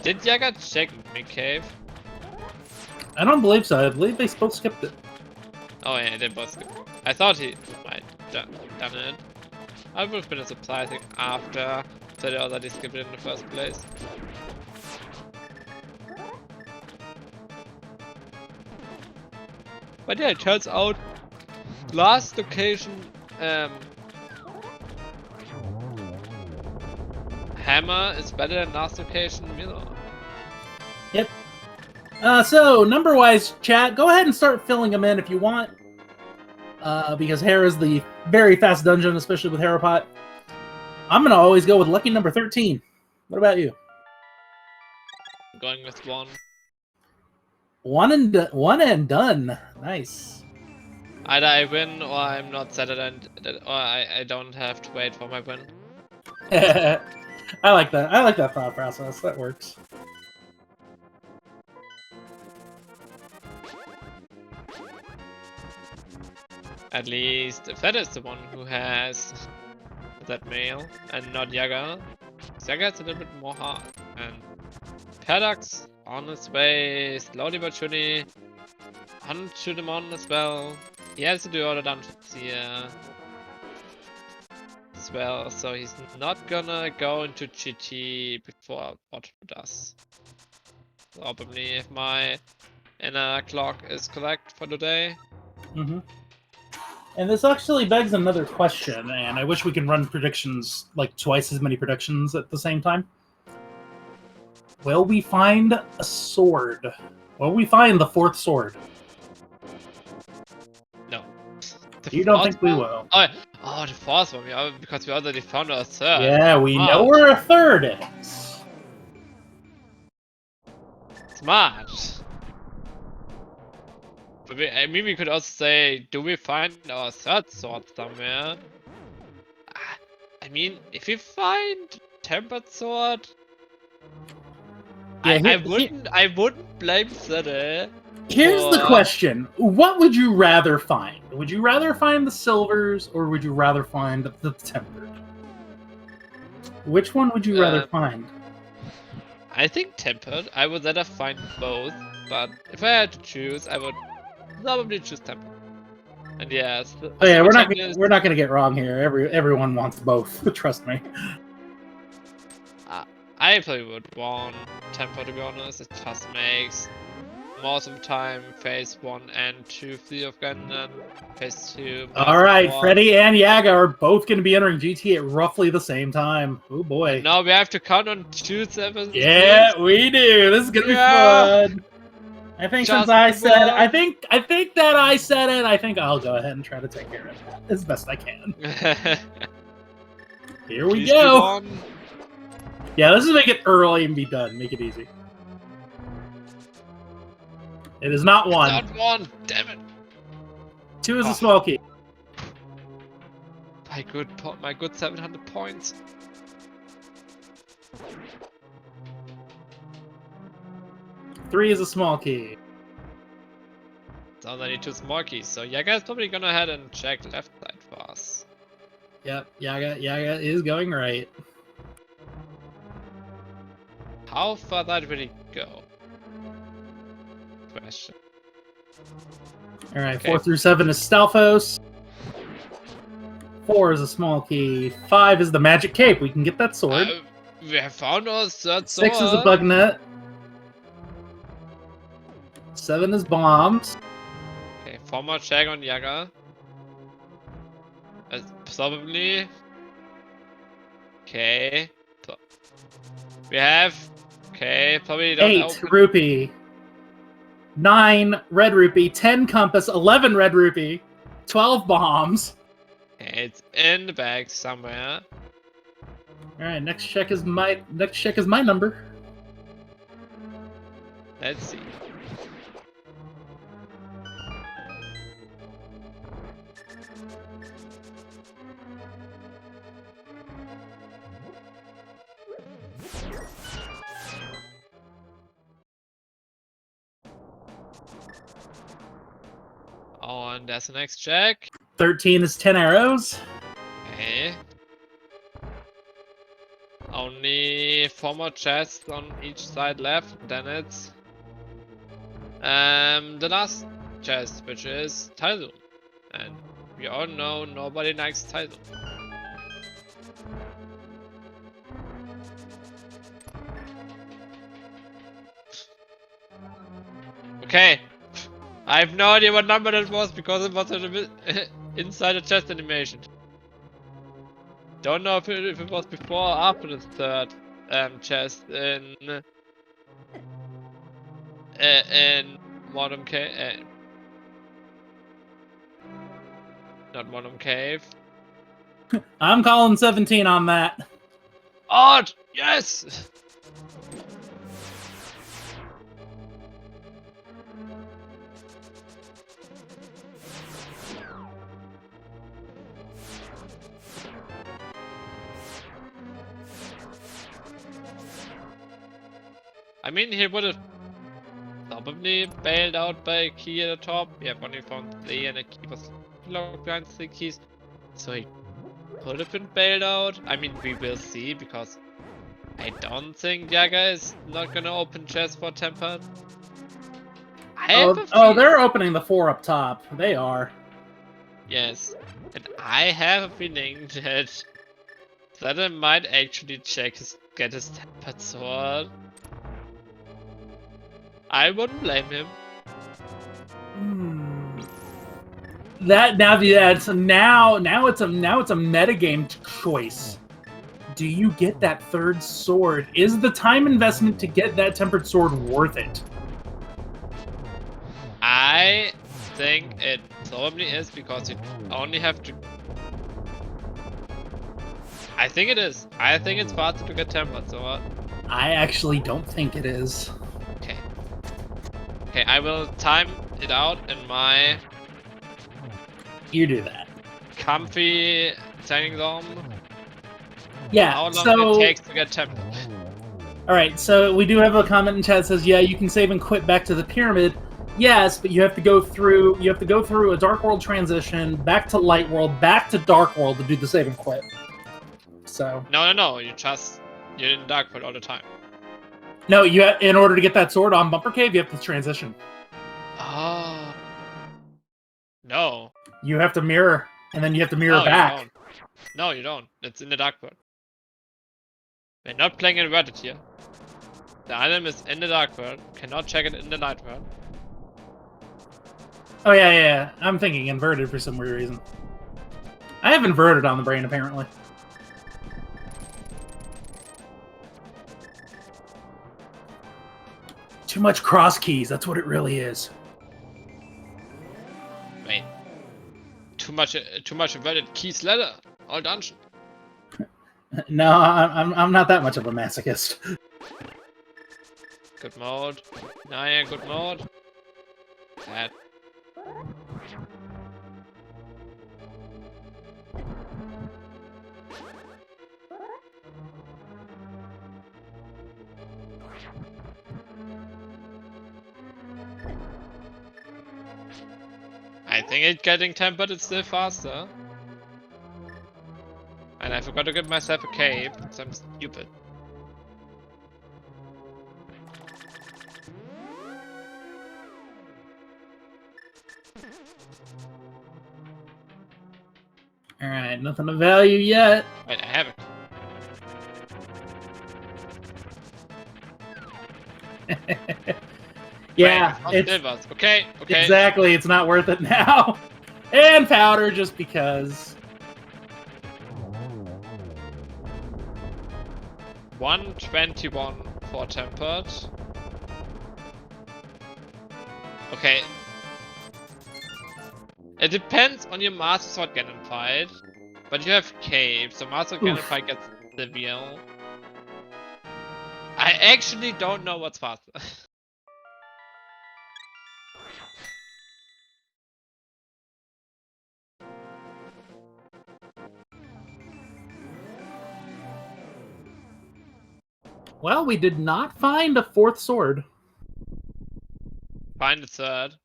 Did Yaga check Mid Cave? I don't believe so. I believe they both skipped it. Oh yeah, they both skipped it. I thought he might done it. I would have been surprising after they already skipped it in the first place. But yeah, it turns out last location Hammer is better than last location Miller. Yep. So, number-wise, chat, go ahead and start filling them in if you want. Because Hera's the very fast dungeon, especially with Harapot. I'm going to always go with lucky number 13. What about you? I'm going with 1. One and done. Nice. Either I win or I'm not set or I don't have to wait for my win. I like that. I like that thought process. That works. At least if that is the one who has that mail and not Yaga. Yaga is a little bit more hard. And Paradox on his way, slowly but surely. Onto the mountain as well. He has to do all the dungeons here as well, so he's not gonna go into GT before what does. Probably if my inner clock is correct for today. Mm-hmm. And this actually begs another question, and I wish we could run predictions, like twice as many predictions at the same time. Will we find a sword? Will we find the 4th sword? No. You don't think we will? Oh, the 4th one, because we already found our 3rd. Yeah, we know where a 3rd is. Smart. But I mean, we could also say, do we find our 3rd sword somewhere? I mean, if we find Tempered Sword, Yeah, I wouldn't blame Zedde. Here's the question. What would you rather find? Would you rather find the silvers or would you rather find the tempered? Which one would you rather find? I think tempered. I would rather find both, but if I had to choose, I would probably choose tempered. And yes. Oh yeah, we're not gonna get wrong here. Everyone wants both. Trust me. I probably would want tempered, to be honest. It just makes most of the time phase 1 and 2 free of Ganon, phase 2. All right, Freddy and Yaga are both going to be entering GT at roughly the same time. Oh boy! And now we have to count on 2 sevens. Yeah, we do. This is going to be fun. I think since I said, I think that I said it. I think I'll go ahead and try to take care of it as best I can. Here we go. Yeah, let's just make it early and be done. Make it easy. It is not 1. Not 1, damn it. 2 is a small key. My good 700 points. Three is a small key. Sounds like I need 2 small keys, so Yaga is probably gonna head and check left side for us. Yep, Yaga is going right. How far that will he go? Question. All right, okay. 4 through 7 is Stalfos. 4 is a small key. 5 is the magic cape. We can get that sword. We have found our third sword. 6 is a bug net. 7 is bombs. Okay, 4 more check on Yaga. Probably. Okay. We have. Okay, probably don't 8 open. rupee. 9 red rupee, 10 compass, 11 red rupee, 12 bombs. Okay, it's in the bag somewhere. All right, next check is my number. Let's see. Oh, and that's the next check. 13 is 10 arrows. Okay. Only 4 more chests on each side left, then it's the last chest, which is Tyzoom. And we all know nobody likes Tyzoom. Okay. I have no idea what number that was because it was inside the chest animation. Don't know if it was before or after the third chest in Modern Cave. Not Modern Cave. I'm calling 17 on that. Odd! Yes! I mean, he would have probably bailed out by a key at the top. We have only found 3 and a key was locked behind 3 keys. So he could have been bailed out. I mean, we will see because I don't think Yaga is not gonna open chests for tempered. They're opening the 4 up top. They are. Yes. And I have a feeling that Zeta might actually get his tempered sword. I wouldn't blame him. Now it's a metagame choice. Do you get that 3rd sword? Is the time investment to get that tempered sword worth it? I think it probably is because you only have to. I think it is. I think it's faster to get tempered sword. I actually don't think it is. Okay, I will time it out in my... You do that. Comfy standing zone. Yeah, How long it takes to get tempered. Alright, so we do have a comment in chat that says, yeah, you can save and quit back to the pyramid. Yes, but you have to go through a Dark World transition, back to Light World, back to Dark World to do the save and quit. So No. You're in Dark World all the time. no, in order to get that sword on Bumper Cave, you have to transition. Oh. No. You have to mirror, and then you have to mirror back. You don't. No, you don't. It's in the Dark World. We're not playing inverted here. The item is in the Dark World. Cannot check it in the Light World. Oh yeah. I'm thinking inverted for some weird reason. I have inverted on the brain apparently. Too much cross keys. That's what it really is. Wait. Too much inverted keys ladder. All dungeon. No, I'm not that much of a masochist. Good mode. Nah, good mode. Bad. I think it's getting tempered, it's still faster. And I forgot to give myself a cape, because I'm stupid. Alright, nothing of value yet. Wait, I have it. Yeah, Wait, okay. Exactly, it's not worth it now. And powder, just because. 121 for tempered. Okay. It depends on your Master Sword Ganon fight, but you have cape, so Master Sword Ganon fight gets severe. I actually don't know what's faster. Well, we did not find a fourth sword. Find the third,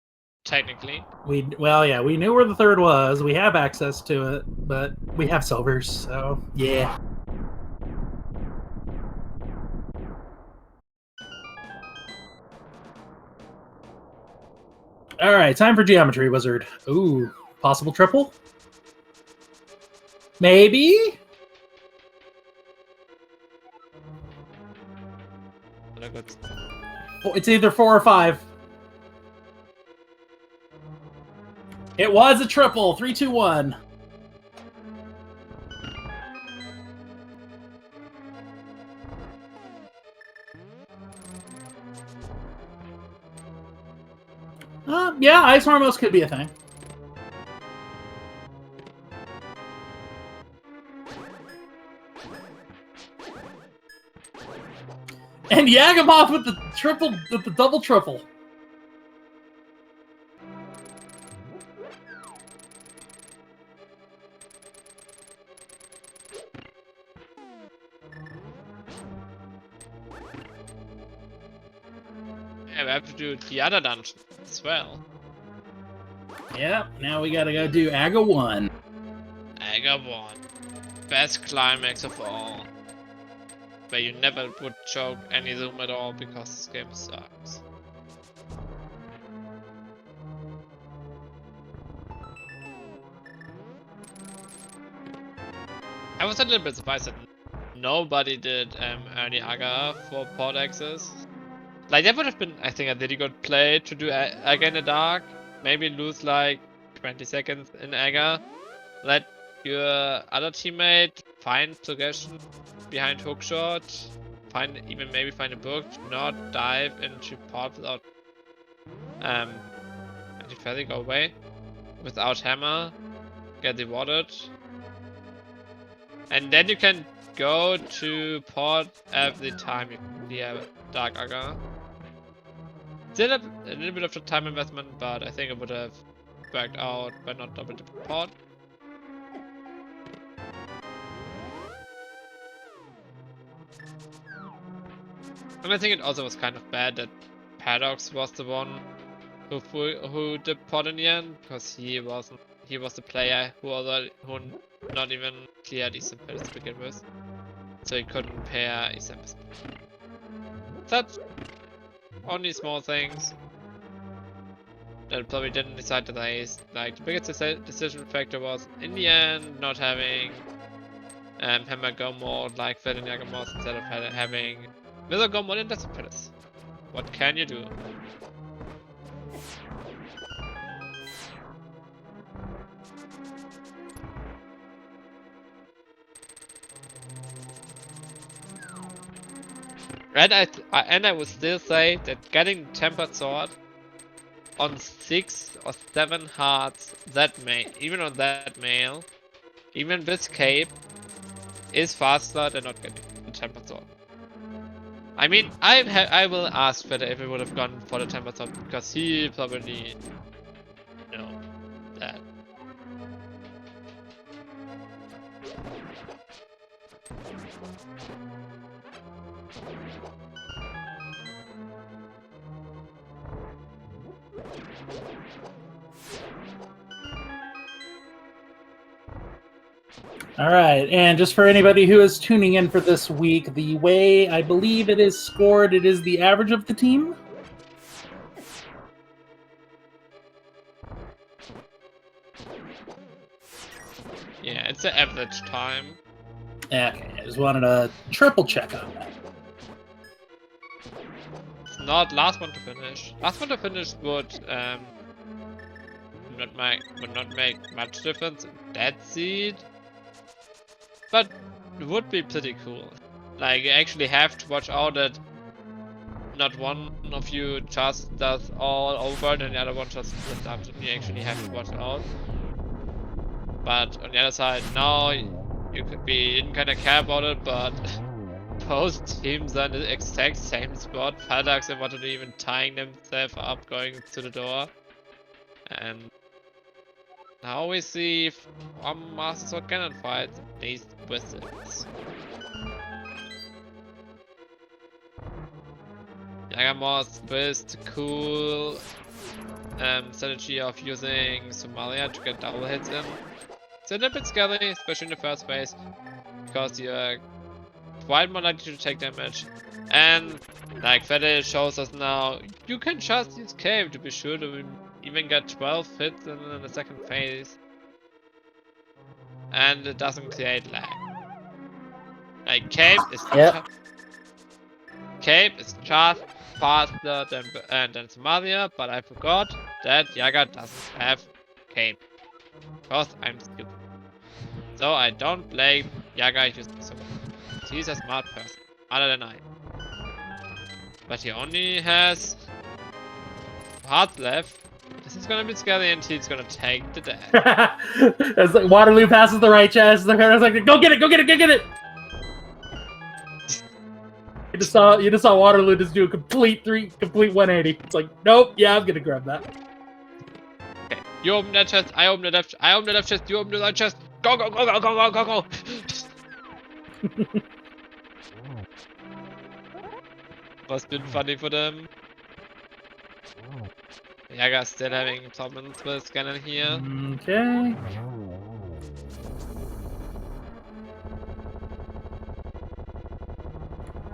technically. We knew where the third was. We have access to it, but we have silvers, so yeah. All right, time for Geometry Wizard. Ooh, possible triple? Maybe? Oh, it's either 4 or 5. It was a triple. 3, 2, 1. Yeah, Ice Hormos could be a thing. And Yagamoth with the double triple. Yeah, we have to do the other dungeon as well. Yep, now we gotta go do Aga 1. Aga 1. Best climax of all. Where you never would choke any zoom at all because this game sucks. I was a little bit surprised that nobody did early Aga for port access. Like that would have been, I think, a really good play to do Aga in the dark. Maybe lose like 20 seconds in Aga. Let your other teammate find suggestion behind hookshot. Maybe find a book. Do not dive into port without anti-fairy, go away. Without hammer. Get rewarded. And then you can go to port every time you clear Dark Aga. Still a little bit of a time investment, but I think it would have worked out by not double the port. And I think it also was kind of bad that Paradox was the one who did pot in the end, because he was the player who not even cleared Eastern Pillars to begin with, so he couldn't pair Eastern Pillars. That's only small things that probably didn't decide to raise. Like the biggest decision factor was in the end not having Hammer go more like Vetenaga Moss instead of having Wither go more in Desert Pillars. What can you do? And I would still say that getting Tempered Sword on 6 or 7 hearts even on that mail, even with cape, is faster than not getting the Tempered Sword. I mean, I will ask Fede if he would have gone for the Tempered Sword, because he probably know that. All right, and just for anybody who is tuning in for this week, the way I believe it is scored, it is the average of the team. Yeah, it's the average time. Okay, I just wanted to triple check on that. It's not last one to finish. Last one to finish would not make much difference in that seed, but it would be pretty cool. Like, you actually have to watch out that not one of you just does all over and the other one just splits up. You actually have to watch out. But on the other side, now you didn't kind of care about it, but both teams are in the exact same spot. Paradox and wanted even tying themselves up going to the door. And now we see one Master Sword Ganon fight, at least with it. Yagamoth with the cool strategy of using Somalia to get double hits in. It's a little bit scary, especially in the first phase, because you're quite more likely to take damage. And like Fede shows us now, you can just use Cave to be sure to even get 12 hits in the second phase. And it doesn't create lag. Like Cave is just faster than Somalia, but I forgot that Yaga doesn't have Cave. Because I'm stupid. So I don't blame Yaga using Somalia. He's a smart person, other than I. But he only has hearts left. This is gonna be scary and he's gonna take the dash. It's like Waterloo passes the right chest, the parents like, go get it, go get it, go get it! You just saw Waterloo just do a complete 180. It's like, nope, yeah, I'm gonna grab that. Okay, you open that chest, I open the left chest, you open the right chest. Go, go, go, go, go, go, go, go! What's been funny for them? Yaga's still having problems with Ganon here. Okay.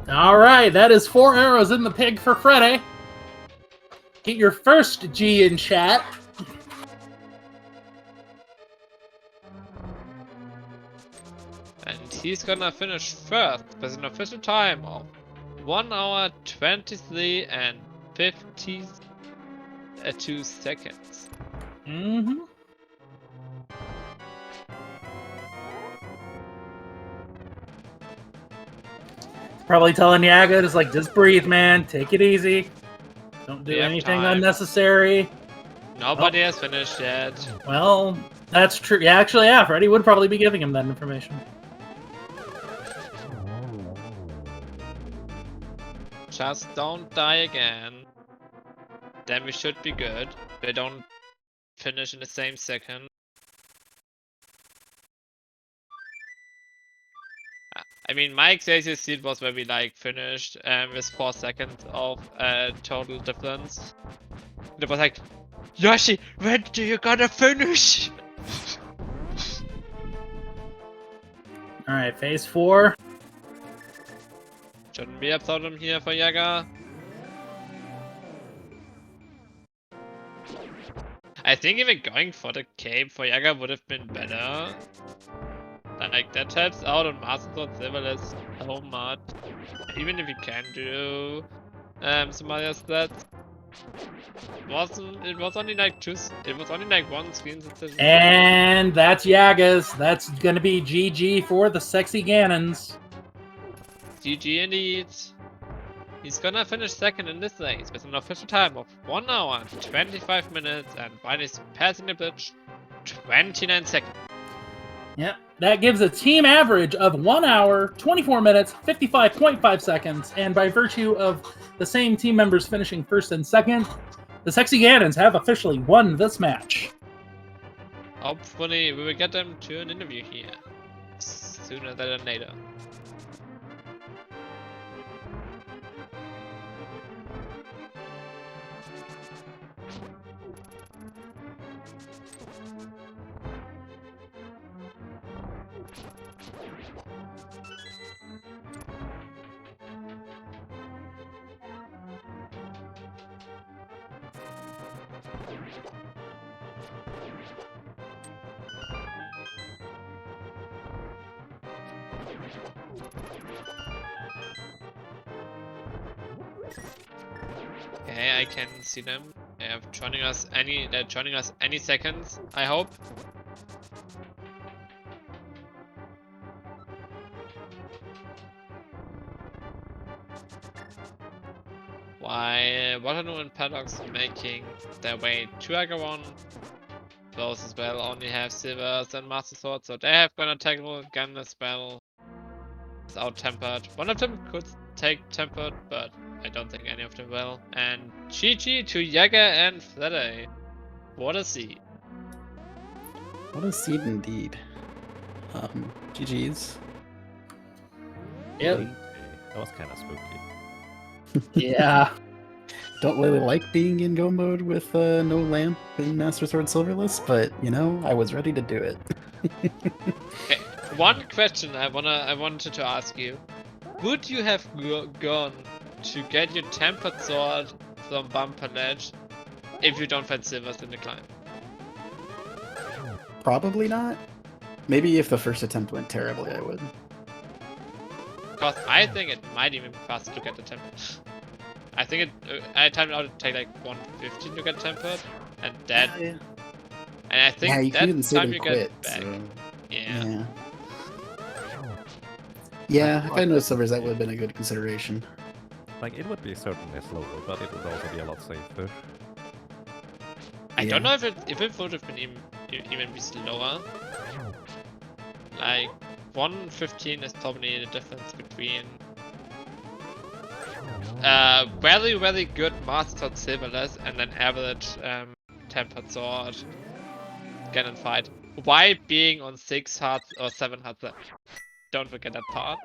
Alright, that is 4 arrows in the pig for Freddy. Get your first G in chat. And he's gonna finish first with an official time of 1 hour 23 and 52 seconds. Mm-hmm. Probably telling Yaga, just breathe, man. Take it easy. Don't do anything unnecessary. Nobody has finished yet. Well, that's true. Yeah, actually, yeah, Freddy would probably be giving him that information. Just don't die again. Then we should be good. They don't finish in the same second. I mean, my Xavier seed was where we finished with 4 seconds of total difference. it was like, Yoshi, when do you gonna finish? Alright, phase 4. Shouldn't be a problem here for Jäger. I think even going for the cape for Jäger would have been better. Like, that helps out on Master Sword Silverless so much. Even if you can do some other stats. It was only like one screen decision. And that's Yaga's. That's gonna be GG for the sexy Ganons. GG indeed. He's gonna finish second in this race with an official time of 1 hour, 25 minutes, and while he's passing the bridge, 29 seconds. Yep, that gives a team average of 1 hour, 24 minutes, 55.5 seconds, and by virtue of the same team members finishing first and second, the sexy Ganons have officially won this match. Hopefully, we will get them to an interview here sooner than later. Okay, I can see them. They're joining us any seconds, I hope. While Waterloo and Paddock's making their way to Agaron, those as well only have Silvers and Master Swords, so they have gonna tackle Gun as well. It's out tempered. One of them could take tempered, but I don't think any of them will. And GG to Jäger and Freddy. What a seed. What a seed indeed. GG's. Yep. That was kind of spooky. Yeah. Don't really like being in go mode with no lamp and Master Sword Silverless, but you know, I was ready to do it. Okay, one question I wanted to ask you. Would you have gone to get your tempered sword from Bumper Ledge if you don't find Silvers in the climb? Probably not. Maybe if the first attempt went terribly, I would. Because I think it might even be faster to get the tempered. I think I timed out to take like 115 to get tempered, and that, Yeah. and I think Yeah, you that couldn't say time they you quit, get back. so... Yeah. Yeah, if I know Silvers, that would have been a good consideration. Like, it would be certainly slower, but it would also be a lot safer. I don't know if it would have been even be slower. Like 115 is probably the difference between very, very good Master Sword Silverless and an average tempered sword Ganon fight. Why being on 6 hearts or 7 hearts left? Don't forget that part.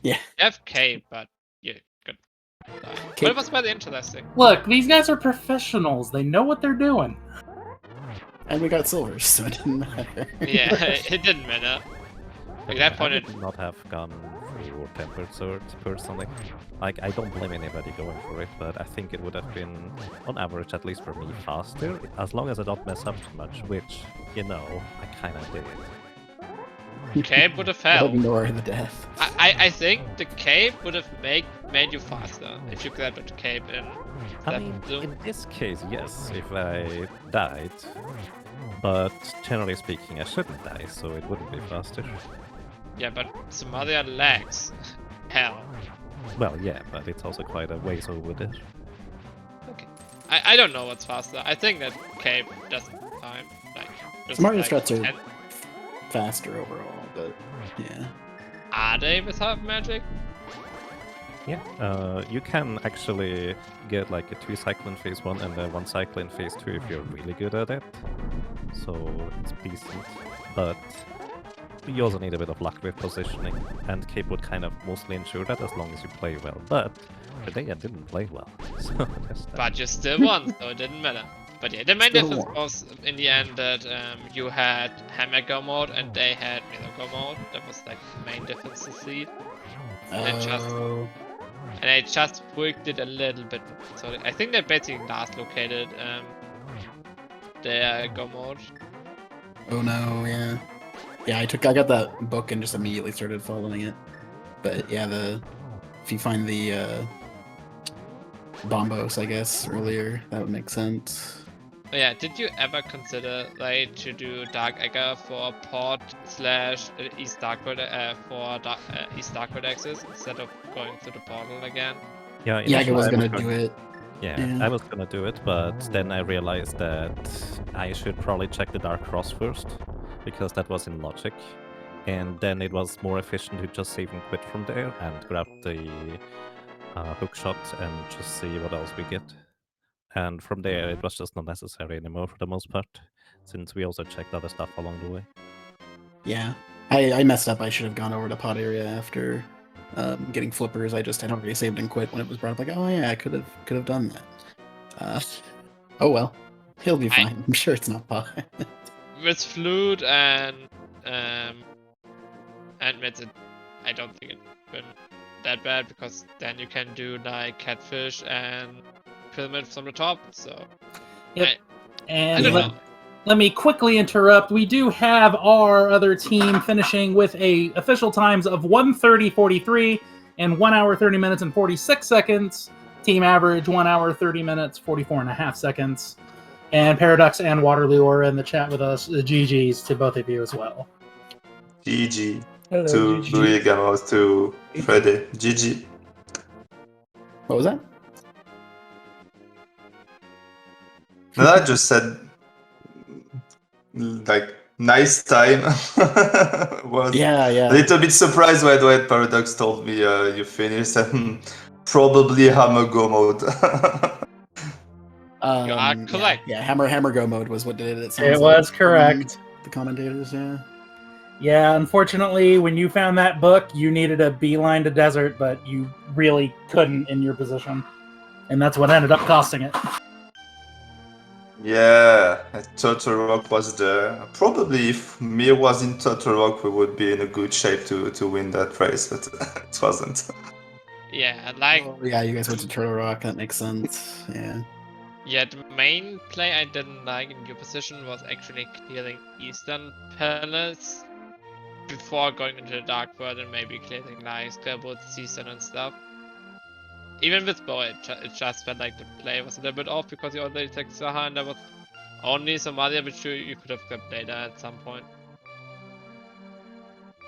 Yeah. FK, but yeah, good. But it was very interesting. Look, these guys are professionals. They know what they're doing. And we got Silvers, so it didn't matter. Yeah, it didn't matter. At that point, I would not have gone for tempered swords personally. Like, I don't blame anybody going for it, but I think it would have been, on average, at least for me, faster, as long as I don't mess up too much, which, you know, I kinda did. Cape would have I'll helped. ignore the death. I think the cape would have made you faster if you grabbed the cape in I that mean, zoom. in this case, yes, if I died. But generally speaking, I shouldn't die, so it wouldn't be faster. Yeah, but some other lags. Hell. Well, yeah, but it's also quite a ways over there. Okay. I don't know what's faster. I think that cape doesn't time. Like, just Mario like struts are 10. faster overall, but yeah. Are they without magic? Yeah, you can actually get like a 2 cycle in phase 1 and a 1 cycle in phase 2 if you're really good at it. So it's decent. But you also need a bit of luck with positioning, and Cape would kind of mostly ensure that as long as you play well. But today I didn't play well, so there's that. But you still won, so it didn't matter. But yeah, the main Still difference won. was in the end that you had Hammer Go mode and they had Miller Go mode. That was like the main difference to see. Oh. And I just tweaked it a little bit. So I think they basically last located their Go mode. Oh no, yeah. Yeah, I got that book and just immediately started following it. But yeah, if you find the Bombos, I guess, earlier, that would make sense. Oh yeah, did you ever consider like to do Dark Egger for port / East Darkwood East Darkwood access instead of going through the portal again? Yeah, Yeah, I initially was I gonna do it. Yeah, I was gonna do it, but then I realized that I should probably check the Dark Cross first, because that was in logic. And then it was more efficient to just save and quit from there and grab the hook shot and just see what else we get. And from there, it was just not necessary anymore for the most part, since we also checked other stuff along the way. Yeah. I messed up. I should have gone over to pod area after getting flippers. I had already saved and quit when it was brought up. Like, oh yeah, I could have done that. Oh well, he'll be fine. I'm sure it's not pod. With Flute and Method, I don't think it's been that bad because then you can do like Catfish and Pyramid from the top. So Yep. I And don't know. let me quickly interrupt. We do have our other team finishing with a official times of 1:30:43 and 1 hour 30 minutes and 46 seconds. Team average 1 hour 30 minutes 44.5 seconds. And Paradox and Waterloo are in the chat with us. GG's to both of you as well. GG. Hello, To GG. Louis Gamos, to Freddy. GG. What was that? No, I just said, like, nice time. Was Yeah. a little bit surprised when Paradox told me you finished, and probably Hammer Go mode. You are correct. Yeah, Hammer Go mode was what did it. Sounds It like was correct. from the commentators, yeah. Yeah, unfortunately, when you found that book, you needed a beeline to desert, but you really couldn't in your position. And that's what ended up costing it. Yeah, Turtle Rock was there. Probably if Mir was in Turtle Rock, we would be in a good shape to win that race, but it wasn't. Yeah, like Oh, yeah, you guys went to Turtle Rock. That makes sense. Yeah. yeah, the main play I didn't like in your position was actually clearing Eastern Palace before going into the Dark World and maybe clearing like Scareboot, Season and stuff. Even with Bo, it just felt like the play was a little bit off because you already took Saha and there was only Somalia which you could have grabbed later at some point.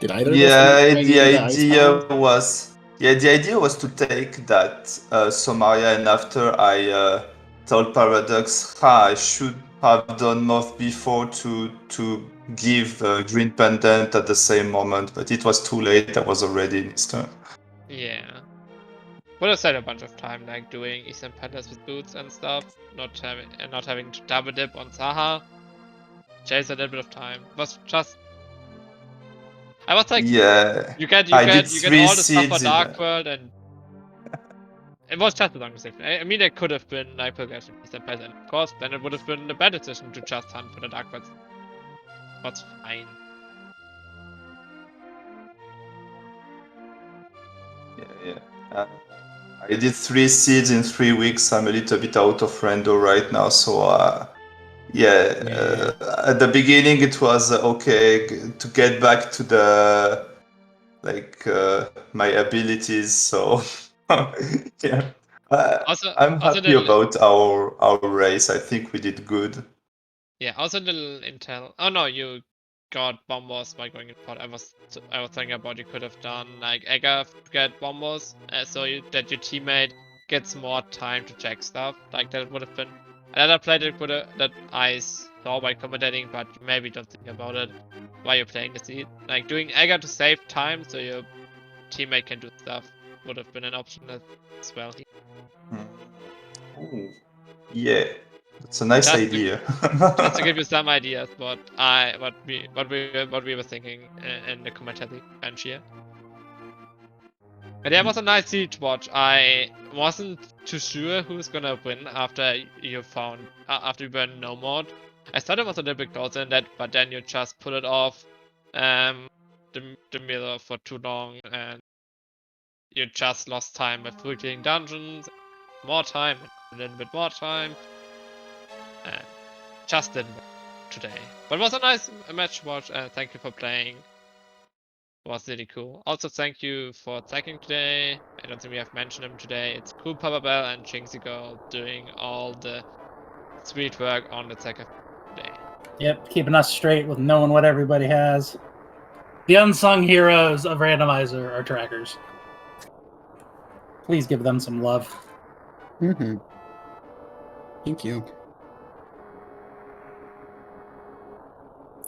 Did either of us Yeah, end up going the into Ice idea Town? was to take that Somalia, and after I told Paradox, I should have done Moth before to give Green Pendant at the same moment, but it was too late. I was already in Eastern. Yeah. Would have saved a bunch of time like doing Eastern Palace with boots and stuff, not having to double dip on Saha. Chase a little bit of time. It was just I was like, Yeah, you get I did all three the stuff for seeds in Dark World, and it was just a long decision. I mean, it could have been like progression Eastern Palace, and of course, then it would have been a bad decision to just hunt for the Dark World. That's fine. Yeah. I did 3 seeds in 3 weeks. I'm a little bit out of rando right now, so at the beginning it was okay to get back to the my abilities. So yeah, I'm happy about our race. I think we did good. Yeah, also a little intel. Oh no, you got bombos by going in pot. I was thinking about you could have done like Egger to get bombos, so that your teammate gets more time to check stuff. Like that would have been another play that I saw by commentating, but you maybe don't think about it while you're playing the seed. Like doing Egger to save time so your teammate can do stuff would have been an option as well. Ooh. Yeah. It's a nice Just to- idea. Just to give you some ideas what we were thinking in the commentary bench here. But yeah, it was a nice siege watch. I wasn't too sure who's gonna win after you were in no mode. I thought it was a little bit closer in that, but then you just put it off the mirror for too long, and you just lost time with full clearing dungeons, more time, a little bit more time, and just didn't work today. But it was a nice match to watch, and thank you for playing. It was really cool. Also, thank you for attacking today. I don't think we have mentioned him today. It's Cool Papa Bell and Jinxie Girl doing all the sweet work on the attacker today. Yep, keeping us straight with knowing what everybody has. The unsung heroes of Randomizer are trackers. Please give them some love. Mm-hmm. Thank you.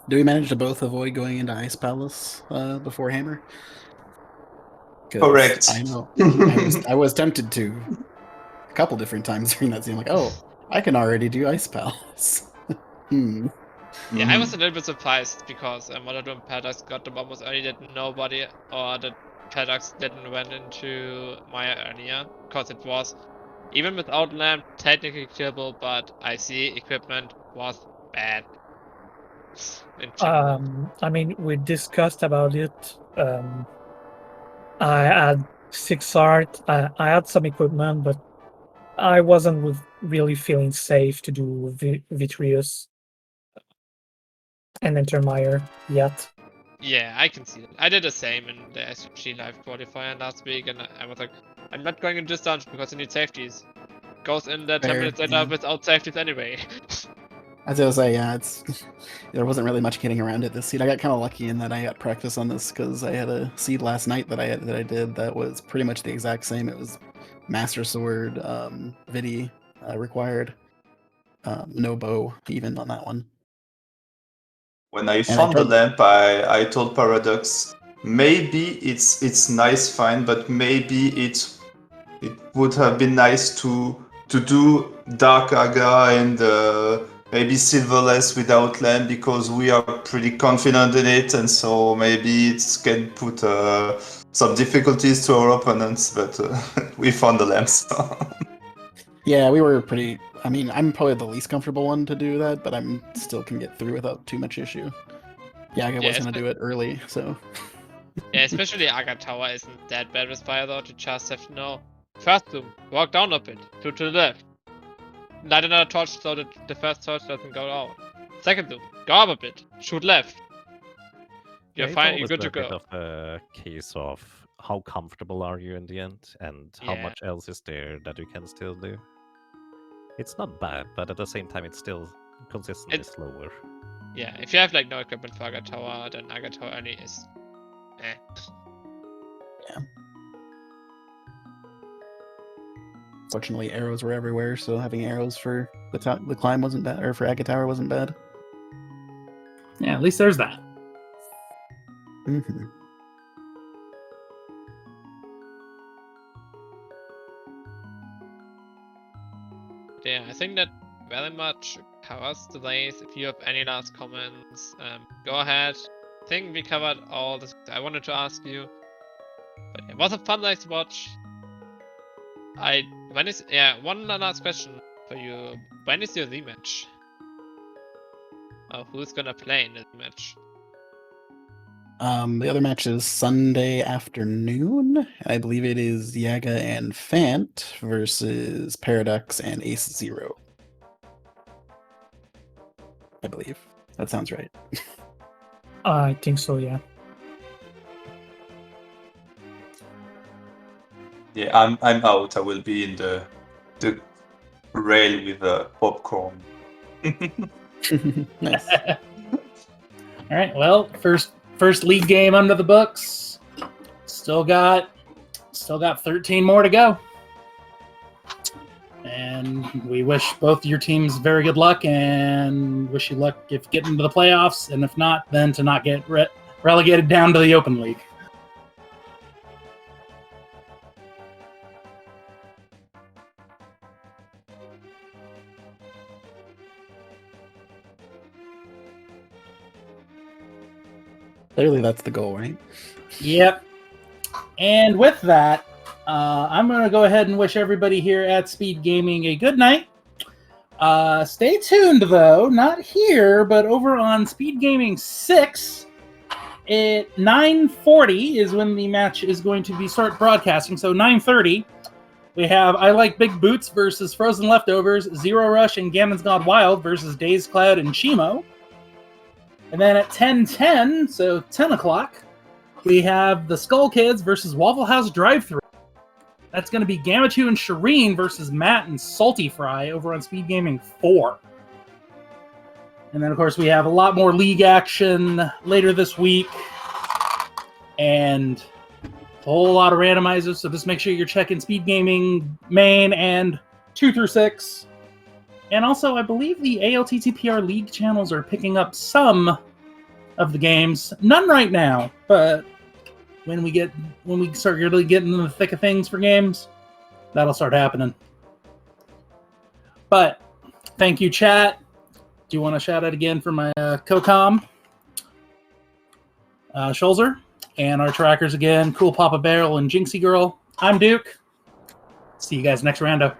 Do we manage to both avoid going into Ice Palace before Hammer? 'Cause Correct. I know. I was tempted to a couple different times during that scene. Like, oh, I can already do Ice Palace. Yeah, I was a little bit surprised because Mother and Paradox got the bombs early that nobody or that Paradox didn't went into Maya earlier, because it was, even without lamp, technically killable, but IC equipment was bad. In general. I mean, we discussed about it. I had 6 art. I had some equipment, but I wasn't really feeling safe to do Vitreous and enter Meyer yet. Yeah, I can see it. I did the same in the SG Live qualifier last week, and I was like, I'm not going into this dungeon because I need safeties. Goes in there 10 Fair, minutes later yeah. without safeties anyway. As I was saying, yeah, there wasn't really much getting around it this seed. I got kind of lucky in that I got practice on this because I had a seed last night that I did that was pretty much the exact same. It was Master Sword, Vidi required, no bow even on that one. When I I found the tried- lamp, I told Paradox, maybe it's nice, fine, but maybe it would have been nice to do Dark Aga and maybe Silverless without lamp because we are pretty confident in it, and so maybe it can put some difficulties to our opponents. But we found the lamp. So. Yeah, we were pretty. I mean, I'm probably the least comfortable one to do that, but I'm still can get through without too much issue. Yeah, I was gonna do it early, so. Yeah, especially Aga Tower isn't that bad with fire though, to just have to know. First zoom, walk down a bit, to the left. Light another torch so that the first torch doesn't go out. Second zoom, go up a bit, shoot left. You're Yeah, fine, you're it's good always to a bit go. of a case of how comfortable are you in the end, and how Yeah. much else is there that you can still do. It's not bad, but at the same time, it's still consistently slower. Yeah, if you have like no equipment for Aga Tower, then Aga Tower early is eh. Fortunately, arrows were everywhere, so having arrows for the climb wasn't bad, or for Aga Tower wasn't bad. Yeah, at least there's that. Mm-hmm. Yeah, I think that very much covers the race. If you have any last comments, go ahead. I think we covered all the things I wanted to ask you. But it was a fun race to watch. One last question for you. When is your rematch? Oh, who's gonna play in this match? The other match is Sunday afternoon. I believe it is Yaga and Fant versus Paradox and Ace Zero. I believe that sounds right. I think so, yeah. Yeah, I'm out. I will be in the rail with popcorn. Nice. All right. Well, first league game under the books. Still got 13 more to go. And we wish both your teams very good luck, and wish you luck if getting into the playoffs, and if not, then to not get relegated down to the Open League. Clearly, that's the goal, right? Yep. And with that, I'm going to go ahead and wish everybody here at Speed Gaming a good night. Stay tuned, though, not here, but over on Speed Gaming 6 at 9:40 is when the match is going to start broadcasting. So 9:30, we have I Like Big Boots versus Frozen Leftovers, Zero Rush and Ganons Gone Wild versus Dazed Cloud and Chimo. And then at 10:10, so 10 o'clock, we have the Skull Kids versus Waffle House Drive-Thru. That's going to be Gamachu and Shireen versus Matt and Salty Fry over on Speed Gaming 4. And then, of course, we have a lot more league action later this week. And a whole lot of randomizers, so just make sure you're checking Speed Gaming main and 2 through 6. And also, I believe the ALTTPR League channels are picking up some of the games. None right now, but when we start really getting in the thick of things for games, that'll start happening. But thank you, chat. Do you want to shout out again for my co-com, Scholzer, and our trackers again, Cool Papa Barrel and Jinxie Girl? I'm Duke. See you guys next rando.